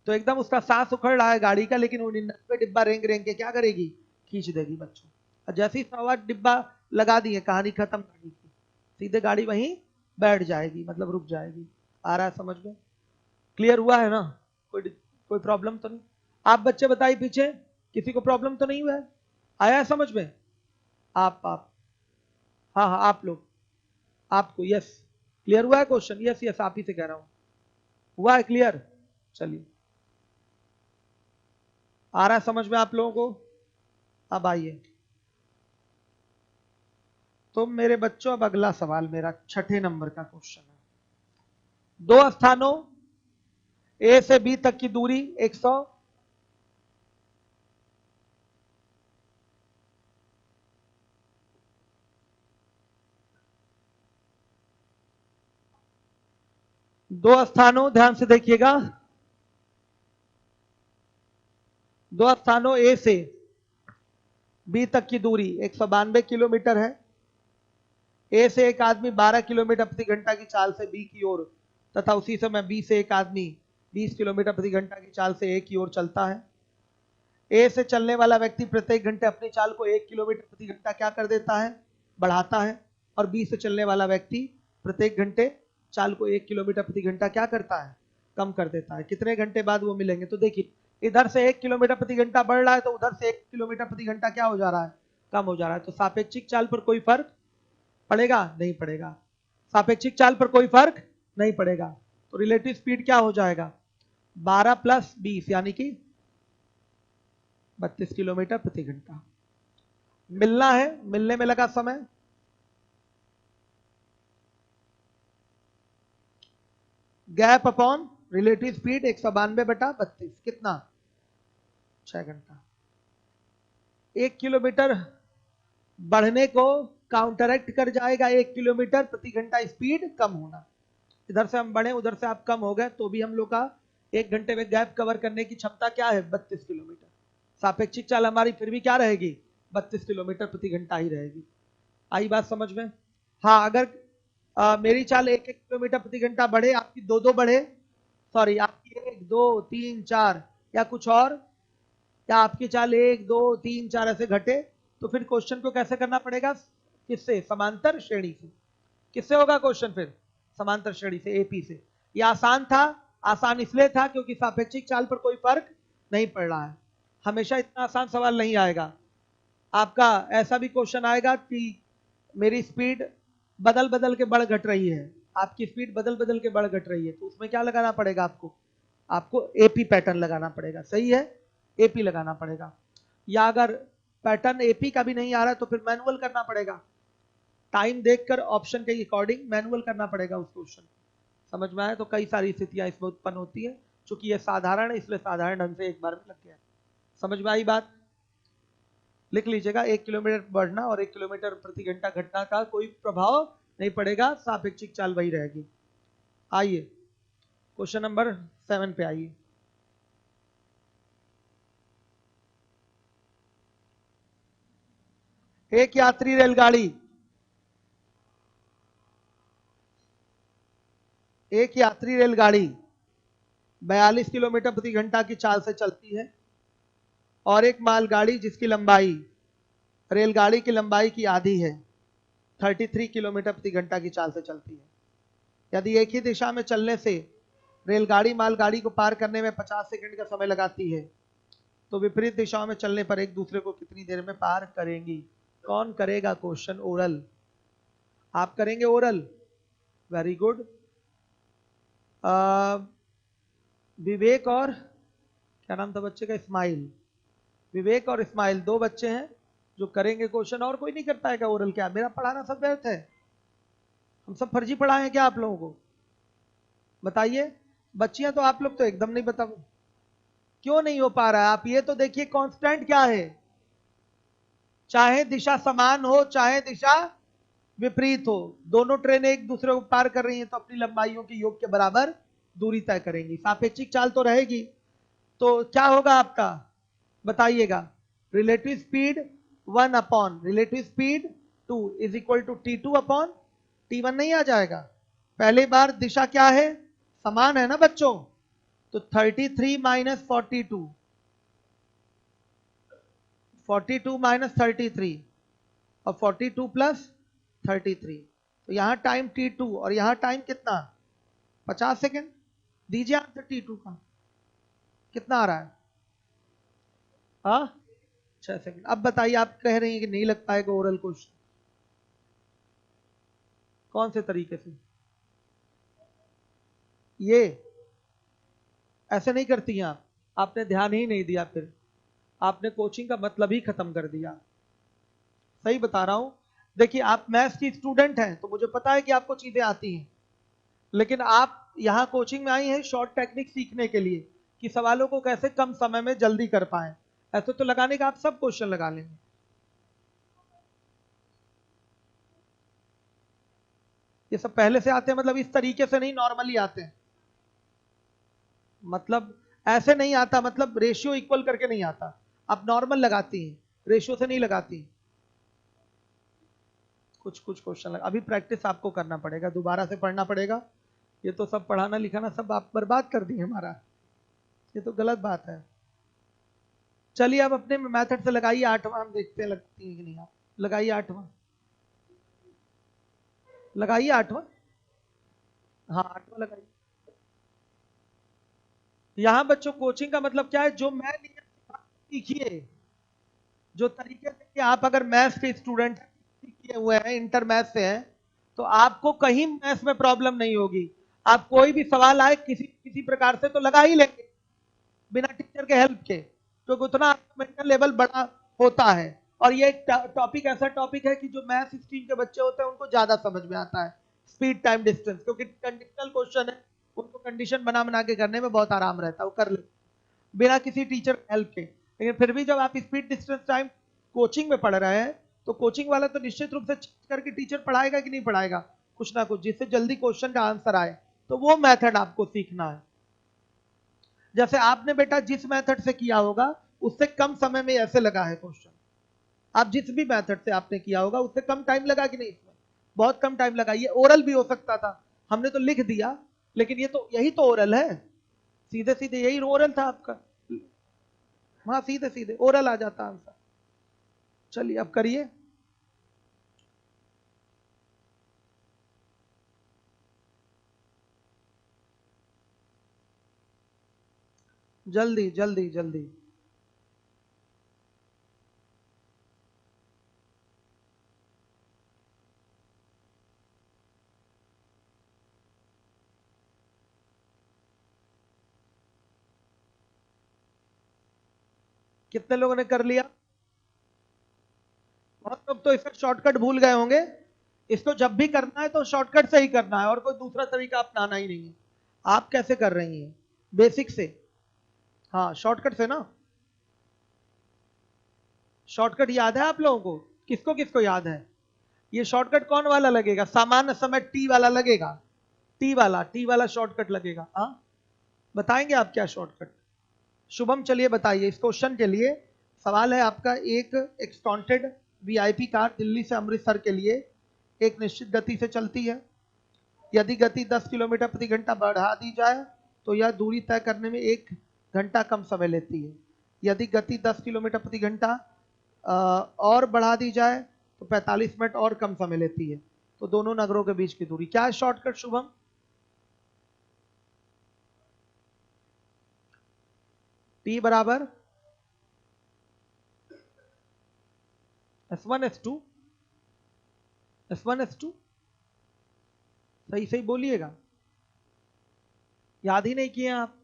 तो एकदम उसका सांस उखड़ रहा है गाड़ी का, लेकिन वो 99 डिब्बा रेंग रेंग के क्या करेगी? खींच देगी बच्चों। और जैसे ही 100वां डिब्बा लगा दिए, कहानी खत्म गाड़ी की, सीधे गाड़ी वहीं बैठ जाएगी, मतलब रुक जाएगी। आ रहा है समझ में? क्लियर हुआ है ना? कोई प्रॉब्लम तो नहीं? आप बच्चे बताइए पीछे, किसी को प्रॉब्लम तो नहीं हुआ है? आया है समझ में? आप हाँ हाँ, आप लोग, आपको यस क्लियर हुआ है क्वेश्चन? यस यस, आप ही से कह रहा हूं, हुआ है क्लियर? चलिए, आ रहा है समझ में आप लोगों को? अब आइए तो मेरे बच्चों, अब अगला सवाल मेरा 6ठे नंबर का क्वेश्चन है। दो स्थानों ए से बी तक की दूरी 100, दो स्थानों, ध्यान से देखिएगा, दो स्थानों ए से बी तक की दूरी 192 किलोमीटर है। ए से एक आदमी 12 किलोमीटर प्रति घंटा की चाल से बी की ओर, तथा उसी समय बी से एक आदमी 20 किलोमीटर प्रति घंटा की चाल से ए की ओर चलता है। ए से चलने वाला व्यक्ति प्रत्येक घंटे अपनी चाल को 1 किलोमीटर प्रति घंटा क्या कर देता है? बढ़ाता है। और बी से चलने वाला व्यक्ति प्रत्येक घंटे चाल को 1 किलोमीटर प्रति घंटा क्या करता है? कम कर देता है। कितने घंटे बाद वो मिलेंगे? तो देखिए, इधर से 1 किलोमीटर प्रति घंटा बढ़ रहा है, तो उधर से 1 किलोमीटर प्रति घंटा क्या हो जा रहा है? कम हो जा रहा है। तो सापेक्षिक चाल पर कोई फर्क पड़ेगा? नहीं पड़ेगा। सापेक्षिक चाल पर कोई फर्क नहीं पड़ेगा। तो रिलेटिव स्पीड क्या हो जाएगा? 12 प्लस 20 यानी कि 32 किलोमीटर प्रति घंटा। मिलना है, मिलने में लगा समय, गैप अपॉन रिलेटिव स्पीड 192/32, कितना? 6 घंटा। 1 किलोमीटर बढ़ने को काउंटरएक्ट कर जाएगा 1 किलोमीटर प्रति घंटा स्पीड कम होना। इधर से हम बढ़े, उधर से आप कम हो गए, तो भी हम लोग का 1 घंटे में गैप कवर करने की क्षमता क्या है? 32 किलोमीटर। सापेक्षिक चाल हमारी फिर भी क्या रहेगी? 32 किलोमीटर प्रति घंटा ही रहेगी। आई बात समझ में? हाँ, अगर मेरी चाल 1-1 किलोमीटर प्रति घंटा बढ़े, आपकी 2-2 बढ़े, सॉरी, आपकी 1, 2, 3, 4 या कुछ और, या आपकी चाल 1, 2, 3, 4 ऐसे घटे, तो फिर क्वेश्चन को कैसे करना पड़ेगा? किससे? समांतर श्रेणी से। किससे होगा क्वेश्चन फिर? समांतर श्रेणी से, एपी से। ये आसान था। आसान इसलिए था क्योंकि सापेक्षिक चाल पर कोई फर्क नहीं पड़ रहा है। हमेशा इतना आसान सवाल नहीं आएगा। आपका ऐसा भी क्वेश्चन आएगा कि मेरी स्पीड बदल बदल के बढ़ घट रही है, आपकी स्पीड बदल बदल के बढ़ घट रही है, तो उसमें क्या लगाना पड़ेगा आपको? आपको एपी पैटर्न लगाना पड़ेगा। सही है, एपी लगाना पड़ेगा। या अगर पैटर्न एपी का भी नहीं आ रहा है, तो फिर मैनुअल करना पड़ेगा। टाइम देखकर ऑप्शन के अकॉर्डिंग मैनुअल करना पड़ेगा उस क्वेश्चन। समझ में आया? तो कई सारी स्थितियां इसमें उत्पन्न होती है। चूंकि ये साधारण है, इसलिए साधारण ढंग से एक बार में लग गया। समझ में आई बात? लिख लीजिएगा, 1 किलोमीटर बढ़ना और 1 किलोमीटर प्रति घंटा घटना का कोई प्रभाव नहीं पड़ेगा, सापेक्षिक चाल वही रहेगी। आइए क्वेश्चन नंबर 7 पे आइए। एक यात्री रेलगाड़ी, एक यात्री रेलगाड़ी 42 किलोमीटर प्रति घंटा की चाल से चलती है, और एक मालगाड़ी जिसकी लंबाई रेलगाड़ी की लंबाई की आधी है 33 किलोमीटर प्रति घंटा की चाल से चलती है। यदि एक ही दिशा में चलने से रेलगाड़ी मालगाड़ी को पार करने में 50 सेकंड का समय लगाती है, तो विपरीत दिशाओं में चलने पर एक दूसरे को कितनी देर में पार करेंगी? कौन करेगा क्वेश्चन? ओरल। आप करेंगे ओरल? Very good. विवेक और क्या नाम था बच्चे का? इस्माइल। विवेक और इस्माइल दो बच्चे हैं जो करेंगे क्वेश्चन, और कोई नहीं कर पाएगा ओरल। क्या मेरा पढ़ाना सब व्यर्थ है? हम सब फर्जी पढ़ाए हैं क्या आप लोगों को? बताइए। बच्चियां तो आप लोग तो एकदम नहीं बता, क्यों नहीं हो पा रहा है? आप ये तो देखिए कांस्टेंट क्या है, चाहे दिशा समान हो चाहे दिशा विपरीत हो, दोनों ट्रेनें एक दूसरे को पार कर रही हैं तो अपनी लंबाइयों के योग के बराबर दूरी तय करेंगी। सापेक्षिक चाल तो रहेगी, तो क्या होगा आपका बताइएगा। Relative speed 1 upon relative speed 2 is equal to T2 upon T1 नहीं आ जाएगा। पहली बार दिशा क्या है, समान है ना बच्चों, तो 33 माइनस 42, 42 माइनस 33 और 42 प्लस 33, तो यहां टाइम T2 और यहां टाइम कितना 50 सेकेंड। दीजिए आंसर T2 का कितना आ रहा है, हाँ 6 सेकेंड। अब बताइए, आप कह रही हैं कि नहीं लग पाएगा ओरल क्वेश्चन, कौन से तरीके से? ये ऐसे नहीं करती हैं आप, आपने ध्यान ही नहीं दिया, फिर आपने कोचिंग का मतलब ही खत्म कर दिया। सही बता रहा हूं, देखिए आप मैथ्स की स्टूडेंट हैं तो मुझे पता है कि आपको चीजें आती हैं, लेकिन आप यहां कोचिंग में आई हैं शॉर्ट टेक्निक सीखने के लिए कि सवालों को कैसे कम समय में जल्दी कर पाए। ऐसे तो लगाने का आप सब क्वेश्चन लगा लेंगे। ये सब पहले से आते हैं, मतलब इस तरीके से नहीं, नॉर्मली आते हैं, मतलब ऐसे नहीं आता, मतलब रेशियो इक्वल करके नहीं आता। आप नॉर्मल लगाती हैं, रेशियो से नहीं लगाती। कुछ कुछ क्वेश्चन लगा, अभी प्रैक्टिस आपको करना पड़ेगा, दोबारा से पढ़ना पड़ेगा। ये तो सब पढ़ाना लिखाना सब आप बर्बाद कर दिए हमारा, ये तो गलत बात है। चलिए अब अपने मेथड से लगाइए 8वां, हम देखते हैं लगती है कि नहीं। आप लगाइए 8वां, लगाइए 8वां, हाँ 8वां लगाइए। यहां बच्चों कोचिंग का मतलब क्या है, जो मैं लिया सीखिए, जो तरीके से कि आप अगर मैथ्स के स्टूडेंट किए हुए हैं, इंटर मैथ्स से हैं, तो आपको कहीं मैथ्स में प्रॉब्लम नहीं होगी। आप कोई भी सवाल आए किसी किसी प्रकार से तो लगा ही लेंगे बिना टीचर के हेल्प के, क्योंकि उतना आपका मेंटल लेवल बड़ा होता है। और ये टॉपिक ऐसा टॉपिक है कि जो मैथ्स स्ट्रीम के बच्चे होते हैं उनको ज्यादा समझ में आता है, स्पीड टाइम डिस्टेंस, क्योंकि कंडीशनल क्वेश्चन है, उनको कंडीशन बना बना के करने में बहुत आराम रहता है, वो कर ले बिना किसी टीचर हेल्प के। लेकिन फिर भी जब आप स्पीड डिस्टेंस टाइम कोचिंग में पढ़ रहे हैं, तो कोचिंग वाला तो निश्चित रूप से चेक करके टीचर पढ़ाएगा कि नहीं पढ़ाएगा, कुछ ना कुछ, जिससे जल्दी क्वेश्चन का आंसर आए, तो वो मेथड आपको सीखना है। जैसे आपने बेटा जिस मेथड से किया होगा उससे कम समय में ऐसे लगा है क्वेश्चन, आप जिस भी मेथड से आपने किया होगा उससे कम टाइम लगा कि नहीं, इसमें बहुत कम टाइम लगा। ये ओरल भी हो सकता था, हमने तो लिख दिया, लेकिन ये तो यही तो ओरल है, सीधे सीधे यही ओरल था आपका, वहां सीधे सीधे ओरल आ जाता आंसर। चलिए अब करिए। जल्दी जल्दी जल्दी, कितने लोगों ने कर लिया? बहुत लोग तो इसका शॉर्टकट भूल गए होंगे। इसको जब भी करना है तो शॉर्टकट से ही करना है, और कोई दूसरा तरीका अपनाना ही नहीं है। आप कैसे कर रही हैं, बेसिक से, हाँ शॉर्टकट से ना। शॉर्टकट याद है आप लोगों को, किसको किसको याद है? ये शॉर्टकट कौन वाला लगेगा, सामान्य समय टी वाला लगेगा, टी वाला शॉर्टकट लगेगा। हाँ बताएंगे आप क्या शॉर्टकट? शुभम चलिए बताइए। इस क्वेश्चन के लिए सवाल है आपका, एक एक्सटॉन्टेड वीआईपी कार दिल्ली से अमृतसर के लिए एक निश्चित गति से चलती है। यदि गति 10 किलोमीटर प्रति घंटा बढ़ा दी जाए तो यह दूरी तय करने में 1 घंटा कम समय लेती है। यदि गति 10 किलोमीटर प्रति घंटा और बढ़ा दी जाए तो 45 मिनट और कम समय लेती है। तो दोनों नगरों के बीच की दूरी क्या है शॉर्टकट शुभम? टी बराबर S1 S2, S1 S2, सही सही बोलिएगा। याद ही नहीं किए आप?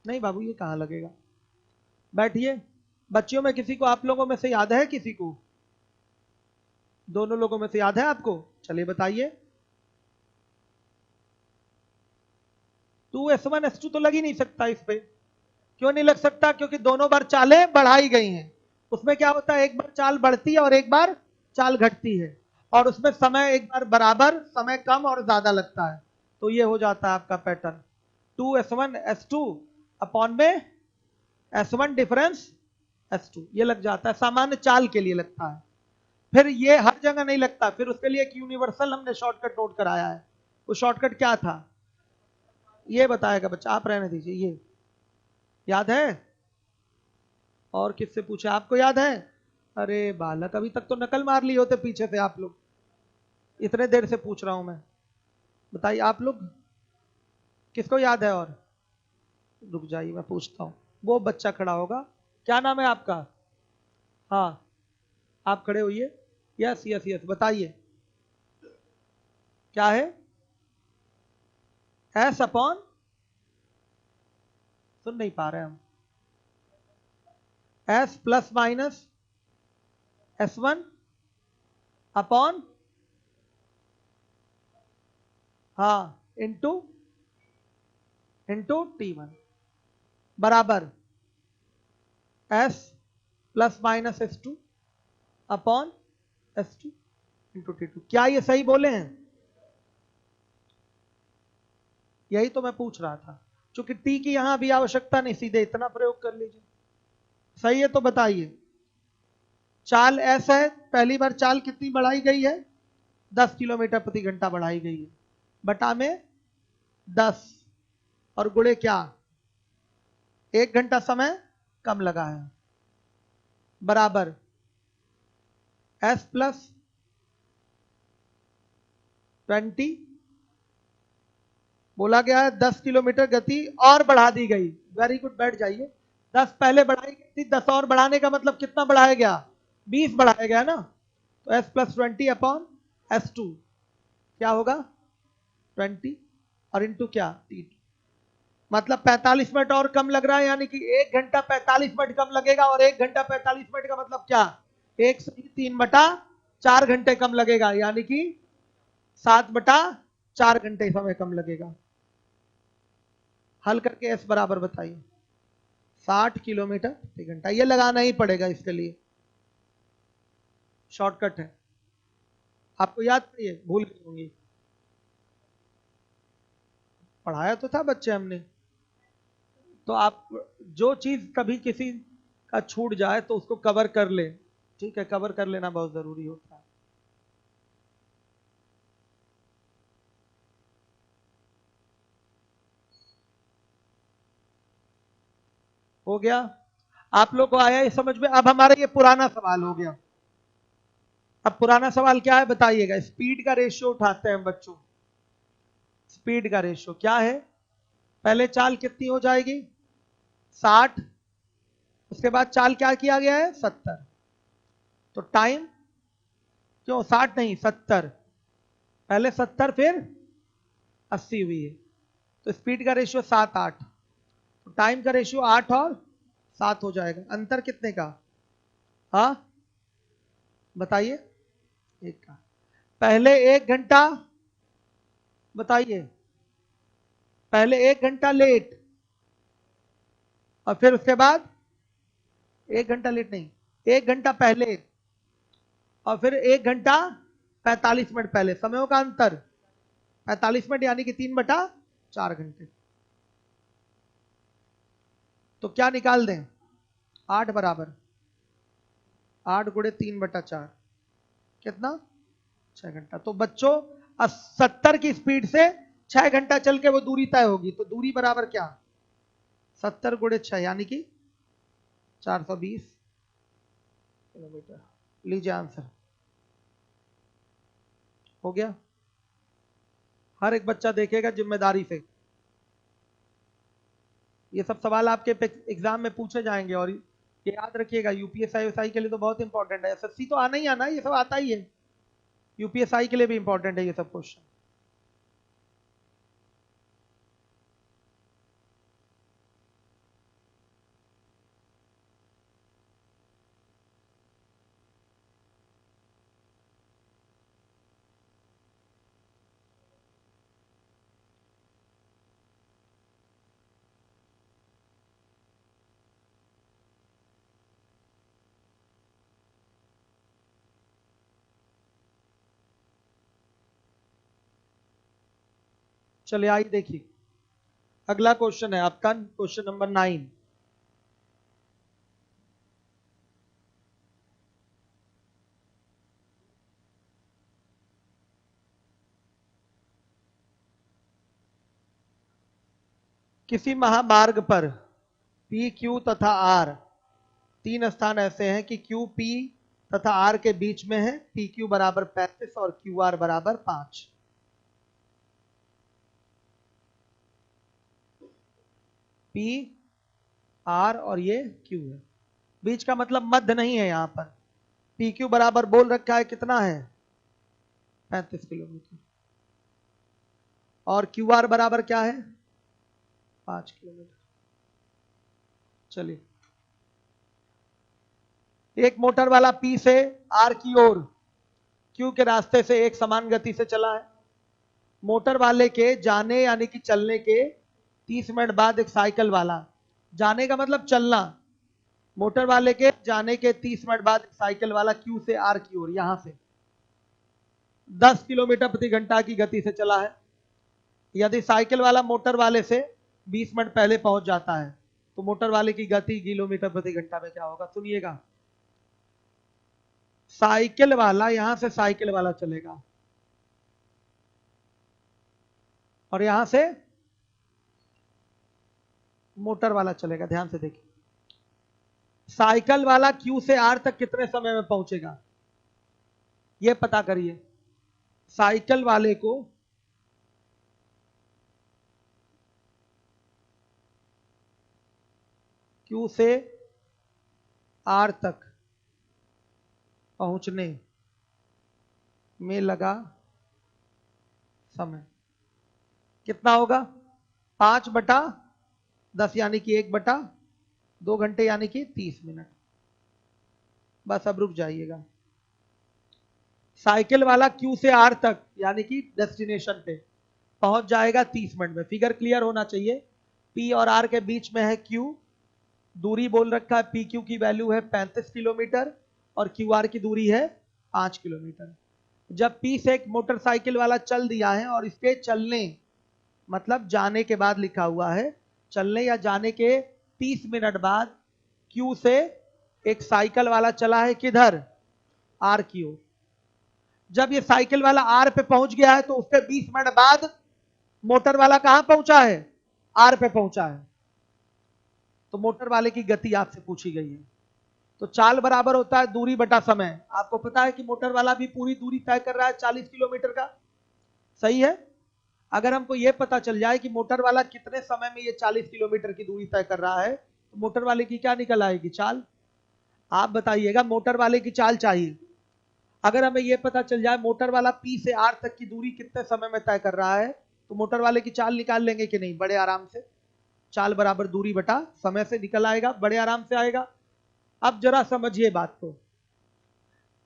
नहीं बाबू, ये कहां लगेगा, बैठिए। बच्चियों में किसी को, आप लोगों में से याद है किसी को? दोनों लोगों में से याद है आपको? चलिए बताइए। 2S1 S2 तो लग ही नहीं सकता इस पे। क्यों नहीं लग सकता? क्योंकि दोनों बार चालें बढ़ाई गई हैं। उसमें क्या होता है, एक बार चाल बढ़ती है और एक बार चाल घटती है। और उसमें समय एक बार बराबर, समय कम और ज्यादा लगता है, तो ये हो जाता है आपका पैटर्न 2s1s2 अपॉन में s1 डिफरेंस s2, ये लग जाता है, सामान्य चाल के लिए लगता है। फिर ये हर जगह नहीं लगता, फिर उसके लिए एक यूनिवर्सल हमने शॉर्टकट नोट कराया है। वो शॉर्टकट क्या था ये बताएगा बच्चा, आप रहने दीजिए। ये याद है? और किससे पूछा, आपको याद है? अरे बालक, अभी तक तो नकल मार लिए होते पीछे से आप लोग, इतने देर से पूछ रहा हूं मैं। बताइए आप लोग, किसको याद है? और रुक जाइए मैं पूछता हूं। वो बच्चा खड़ा होगा, क्या नाम है आपका? हाँ, आप खड़े होइए। यस यस यस, बताइए क्या है? एस अपॉन, सुन नहीं पा रहे हम। S plus minus s1 upon, हाँ, इंटू इंटू t1 बराबर s plus minus s2 upon s2 into t2। क्या ये सही बोले हैं? यही तो मैं पूछ रहा था, क्योंकि t की यहां भी आवश्यकता नहीं, सीधे इतना प्रयोग कर लीजिए। सही है तो बताइए। चाल s है, पहली बार चाल कितनी बढ़ाई गई है? 10 किलोमीटर प्रति घंटा बढ़ाई गई है, बटा में 10, और गुणे क्या, 1 घंटा समय कम लगा है, बराबर s प्लस 20, बोला गया है 10 किलोमीटर गति और बढ़ा दी गई। वेरी गुड, बैठ जाइए। 10 पहले बढ़ाई गई थी, 10 और बढ़ाने का मतलब कितना बढ़ाया गया? 20 बढ़ाया गया ना, तो s प्लस 20 अपॉन s2 क्या होगा? 20 और इंटू क्या, t2, मतलब 45 मिनट और कम लग रहा है, यानी कि 1 घंटा 45 मिनट कम लगेगा। और 1 घंटा 45 मिनट का मतलब क्या, 1/3/4 घंटे कम लगेगा, यानी कि 7/4 घंटे समय कम लगेगा। हल करके एस बराबर बताइए, 60 किलोमीटर प्रति घंटा। ये लगाना ही पड़ेगा, इसके लिए शॉर्टकट है। आपको याद नहीं है, भूल गई होंगी, पढ़ाया तो था बच्चे हमने। तो आप जो चीज कभी किसी का छूट जाए तो उसको कवर कर ले, ठीक है, कवर कर लेना बहुत जरूरी होता है। हो गया? आप लोग को आया ये समझ में? अब हमारा ये पुराना सवाल हो गया। अब पुराना सवाल क्या है बताइएगा। स्पीड का रेशियो उठाते हैं बच्चों। स्पीड का रेशियो क्या है? पहले चाल कितनी हो जाएगी? 60, उसके बाद चाल क्या किया गया है? 70, तो टाइम, क्यों 60 नहीं 70, पहले 70 फिर 80 हुई है, तो स्पीड का रेशियो 7/8, तो टाइम का रेशियो 8 और 7 हो जाएगा। अंतर कितने का? हाँ बताइए, एक का। पहले 1 घंटा, बताइए, पहले 1 घंटा लेट, और फिर उसके बाद 1 घंटा लेट नहीं, 1 घंटा पहले, और फिर 1 घंटा 45 मिनट पहले, समयों का अंतर 45 मिनट, यानी कि 3/4 घंटे। तो क्या निकाल दें? 8 बराबर 8 गुणे 3/4, कितना? 6 घंटा। तो बच्चों 70 की स्पीड से 6 घंटा चल के वो दूरी तय होगी, तो दूरी बराबर क्या, 70 गुणे 6, यानी कि 420 किलोमीटर। लीजिए आंसर हो गया। हर एक बच्चा देखेगा जिम्मेदारी से। ये सब सवाल आपके एग्जाम में पूछे जाएंगे, और ये याद रखिएगा, यूपीएसआई के लिए तो बहुत इंपॉर्टेंट है। एसएससी तो आना ही आना है, ये सब आता ही है, यूपीएसआई के लिए भी इंपॉर्टेंट है ये सब क्वेश्चन। चलिए आइए देखिए, अगला क्वेश्चन है आपका क्वेश्चन नंबर 9। किसी महामार्ग पर पी क्यू तथा आर तीन स्थान ऐसे हैं कि क्यू पी तथा आर के बीच में है। पी क्यू बराबर 35 और क्यू आर बराबर 5। पी आर और ये क्यू है, बीच का मतलब मध्य नहीं है। यहां पर पी क्यू बराबर बोल रखा है कितना है, 35 किलोमीटर, और क्यू आर बराबर क्या है, 5 किलोमीटर। चलिए, एक मोटर वाला पी से आर की ओर क्यू के रास्ते से एक समान गति से चला है। मोटर वाले के जाने यानी कि चलने के 30 मिनट बाद एक साइकिल वाला, जाने का मतलब चलना, मोटर वाले के जाने के 30 मिनट बाद एक साइकिल वाला क्यू से आर की ओर यहां से 10 किलोमीटर प्रति घंटा की गति से चला है। यदि साइकिल वाला मोटर वाले से 20 मिनट पहले पहुंच जाता है तो मोटर वाले की गति किलोमीटर प्रति घंटा में क्या होगा, सुनिएगा। साइकिल वाला यहां से साइकिल वाला चलेगा और यहां से मोटर वाला चलेगा। ध्यान से देखिए, साइकिल वाला क्यू से आर तक कितने समय में पहुंचेगा, यह पता करिए। साइकिल वाले को क्यू से आर तक पहुंचने में लगा समय कितना होगा, 5/10 यानी कि 1/2 घंटे यानी कि 30 मिनट। बस अब रुक जाइएगा। साइकिल वाला क्यू से आर तक यानी कि डेस्टिनेशन पे पहुंच जाएगा 30 मिनट में। फिगर क्लियर होना चाहिए। पी और आर के बीच में है क्यू, दूरी बोल रखा है पी क्यू की वैल्यू है 35 किलोमीटर और क्यू आर की दूरी है 5 किलोमीटर। जब पी से एक मोटरसाइकिल वाला चल दिया है और इसके चलने मतलब जाने के बाद लिखा हुआ है, चलने या जाने के 30 मिनट बाद क्यू से एक साइकिल वाला चला है किधर, आर की ओर। जब ये साइकिल वाला आर पे पहुंच गया है तो उसके 20 मिनट बाद मोटर वाला कहां पहुंचा है, आर पे पहुंचा है। तो मोटर वाले की गति आपसे पूछी गई है। तो चाल बराबर होता है दूरी बटा समय। आपको पता है कि मोटर वाला भी पूरी दूरी तय कर रहा है 40 किलोमीटर का, सही है। अगर हमको यह पता चल जाए कि मोटर वाला कितने समय में ये 40 किलोमीटर की दूरी तय कर रहा है तो मोटर वाले की क्या निकल आएगी, चाल। आप बताइएगा, मोटर वाले की चाल चाहिए। अगर हमें यह पता चल जाए मोटर वाला पी से आर तक की दूरी कितने समय में तय कर रहा है तो मोटर वाले की चाल निकाल लेंगे कि नहीं, बड़े आराम से। चाल बराबर दूरी बटा समय से निकल आएगा, बड़े आराम से आएगा। अब जरा समझिए बात को।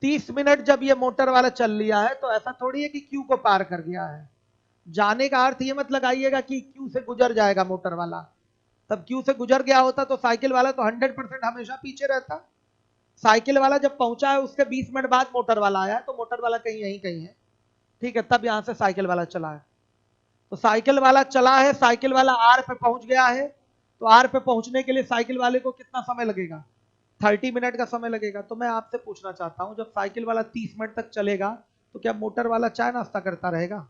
30 मिनट जब ये मोटर वाला चल लिया है तो ऐसा थोड़ी है कि क्यू को पार कर गया है। जाने का अर्थ ये मत लगाइएगा कि क्यू से गुजर जाएगा मोटर वाला। तब क्यू से गुजर गया होता तो साइकिल वाला तो 100% हमेशा पीछे रहता। साइकिल वाला जब पहुंचा है उसके 20 मिनट बाद मोटर वाला आया है तो मोटर वाला कहीं यहीं कहीं है, ठीक है। तब यहां से साइकिल वाला चला है। तो साइकिल वाला चला है, साइकिल वाला आर पे पहुंच गया है, तो आर पे पहुंचने के लिए साइकिल वाले को कितना समय लगेगा, 30 मिनट का समय लगेगा। तो मैं आपसे पूछना चाहता हूं, जब साइकिल वाला 30 मिनट तक चलेगा तो क्या मोटर वाला चाय नाश्ता करता रहेगा,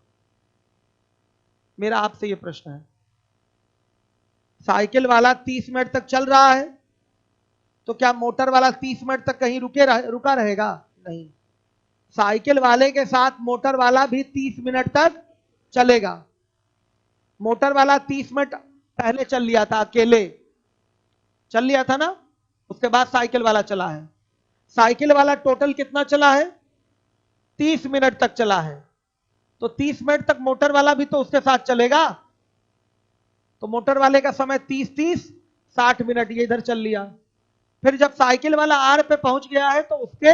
मेरा आपसे यह प्रश्न है। साइकिल वाला 30 मिनट तक चल रहा है तो क्या मोटर वाला 30 मिनट तक कहीं रुका रहेगा, नहीं। साइकिल वाले के साथ मोटर वाला भी 30 मिनट तक चलेगा। मोटर वाला 30 मिनट पहले चल लिया था, अकेले चल लिया था ना, उसके बाद साइकिल वाला चला है। साइकिल वाला टोटल कितना चला है, 30 मिनट तक चला है। तो 30 मिनट तक मोटर वाला भी तो उसके साथ चलेगा। तो मोटर वाले का समय 30-30 60 मिनट ये इधर चल लिया। फिर जब साइकिल वाला आर पे पहुंच गया है तो उसके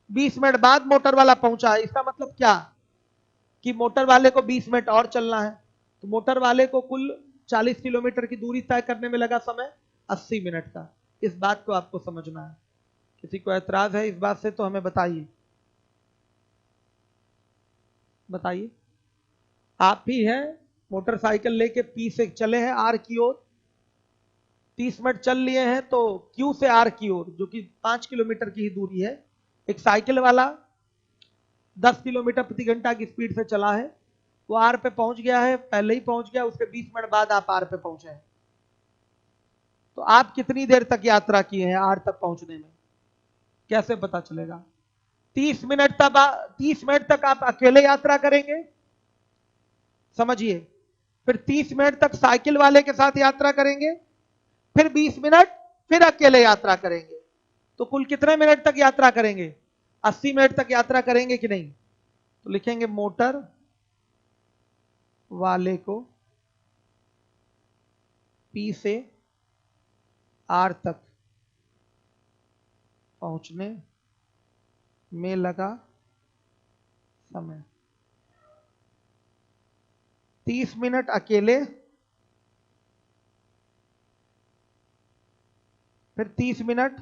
20 मिनट बाद मोटर वाला पहुंचा है। इसका मतलब क्या कि मोटर वाले को 20 मिनट और चलना है। तो मोटर वाले को कुल 40 किलोमीटर की दूरी तय करने में लगा समय 80 मिनट का। इस बात को आपको समझना है। किसी को ऐतराज है इस बात से तो हमें बताइए, बताइए। आप ही हैं मोटरसाइकिल लेके पी से चले हैं आर की ओर, 30 मिनट चल लिए हैं, तो क्यू से आर की ओर जो कि 5 किलोमीटर की ही दूरी है, एक साइकिल वाला 10 किलोमीटर प्रति घंटा की स्पीड से चला है, वो आर पे पहुंच गया है, पहले ही पहुंच गया, उसके 20 मिनट बाद आप आर पे पहुंचे हैं। तो आप कितनी देर तक यात्रा किए हैं आर तक पहुंचने में, कैसे पता चलेगा? 30 मिनट तक 30 मिनट तक आप अकेले यात्रा करेंगे, समझिए, फिर 30 मिनट तक साइकिल वाले के साथ यात्रा करेंगे, फिर 20 मिनट फिर अकेले यात्रा करेंगे, तो कुल कितने मिनट तक यात्रा करेंगे? 80 मिनट तक यात्रा करेंगे कि नहीं? तो लिखेंगे मोटर वाले को पी से आर तक पहुंचने में लगा समय 30 मिनट अकेले, फिर 30 मिनट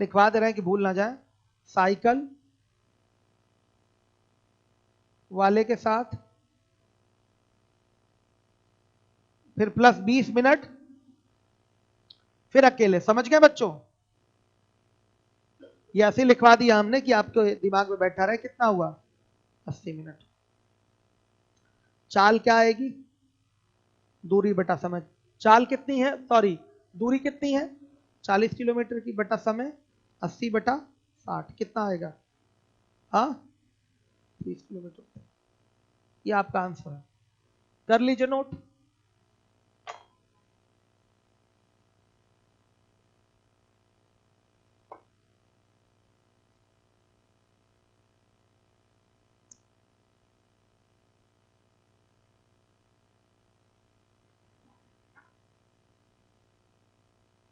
लिखवा दे रहे हैं कि भूल ना जाए, साइकिल वाले के साथ, फिर प्लस 20 मिनट फिर अकेले। समझ गए बच्चों? ये ऐसे लिखवा दिया हमने कि आपको दिमाग में बैठा रहे। कितना हुआ? 80 मिनट। चाल क्या आएगी? दूरी बटा समय। चाल कितनी है, सॉरी दूरी कितनी है? 40 किलोमीटर की बटा समय 80 बटा 60, कितना आएगा? हाँ 30 किलोमीटर। ये आपका आंसर है, कर लीजिए नोट।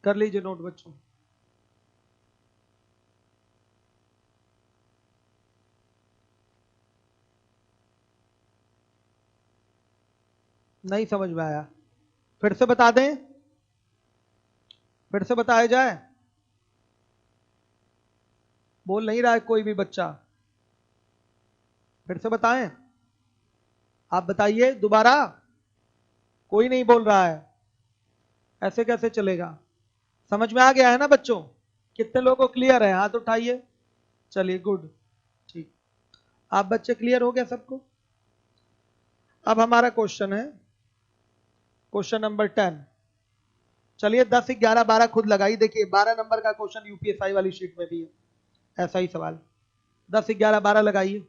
कर लीजिए नोट बच्चों। नहीं समझ में आया, फिर से बता दें? फिर से बताया जाए? बोल नहीं रहा है कोई भी बच्चा, फिर से बताएं? आप बताइए दोबारा, कोई नहीं बोल रहा है, ऐसे कैसे चलेगा? समझ में आ गया है ना बच्चों? कितने लोगों को क्लियर है? हाथ उठाइए। चलिए गुड, ठीक, आप बच्चे क्लियर हो गया सबको? अब हमारा क्वेश्चन है क्वेश्चन नंबर 10। चलिए 10, 11, 12 खुद लगाइए। देखिए 12 नंबर का क्वेश्चन यूपीएसआई वाली शीट में भी है ऐसा ही सवाल। 10, 11, 12 लगाइए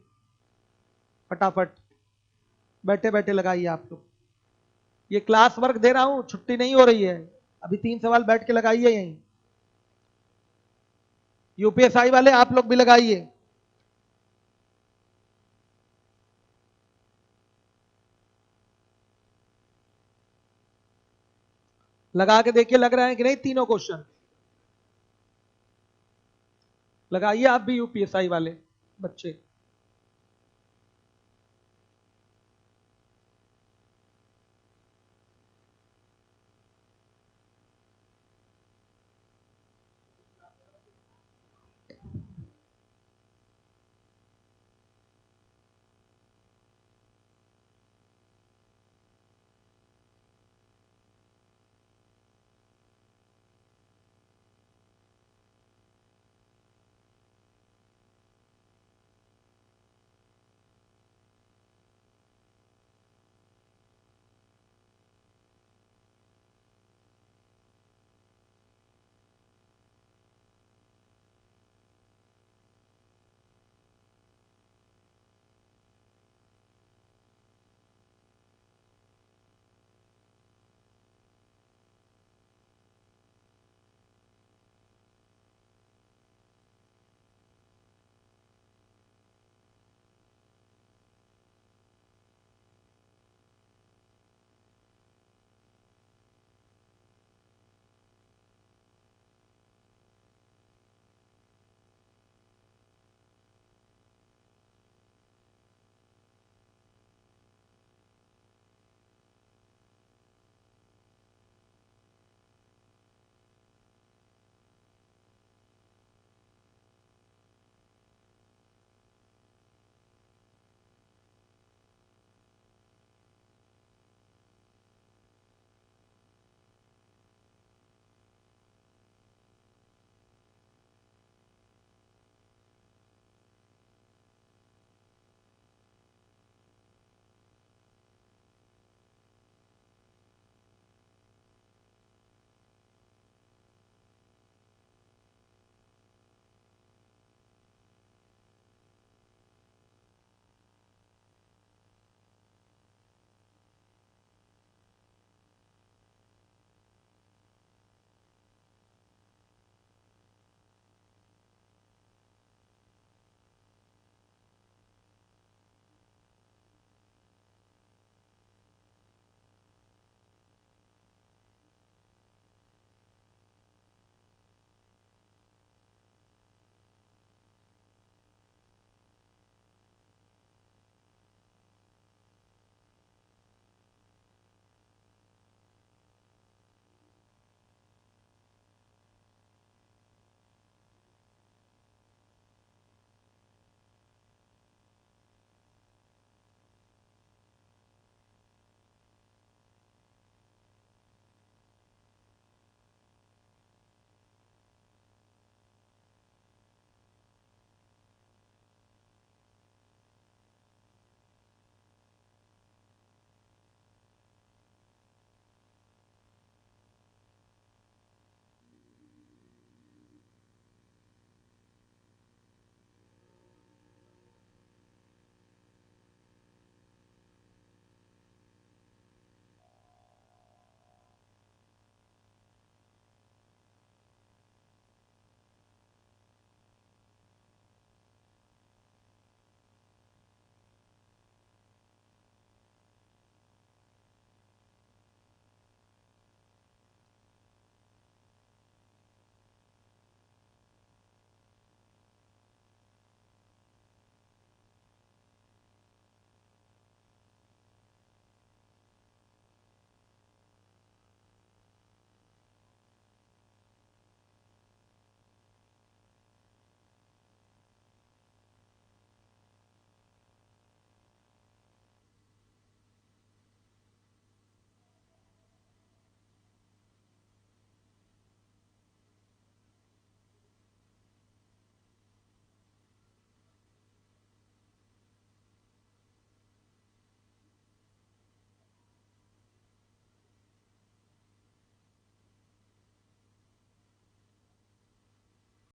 फटाफट, बैठे बैठे लगाइए आप लोग। ये क्लास वर्क दे रहा हूं, छुट्टी नहीं हो रही है, अभी 3 सवाल बैठ के लगाइए यहीं। यूपीएसआई वाले आप लोग भी लगाइए। लगा के देखिए लग रहा है कि नहीं तीनों क्वेश्चन? लगाइए आप भी यूपीएसआई वाले बच्चे।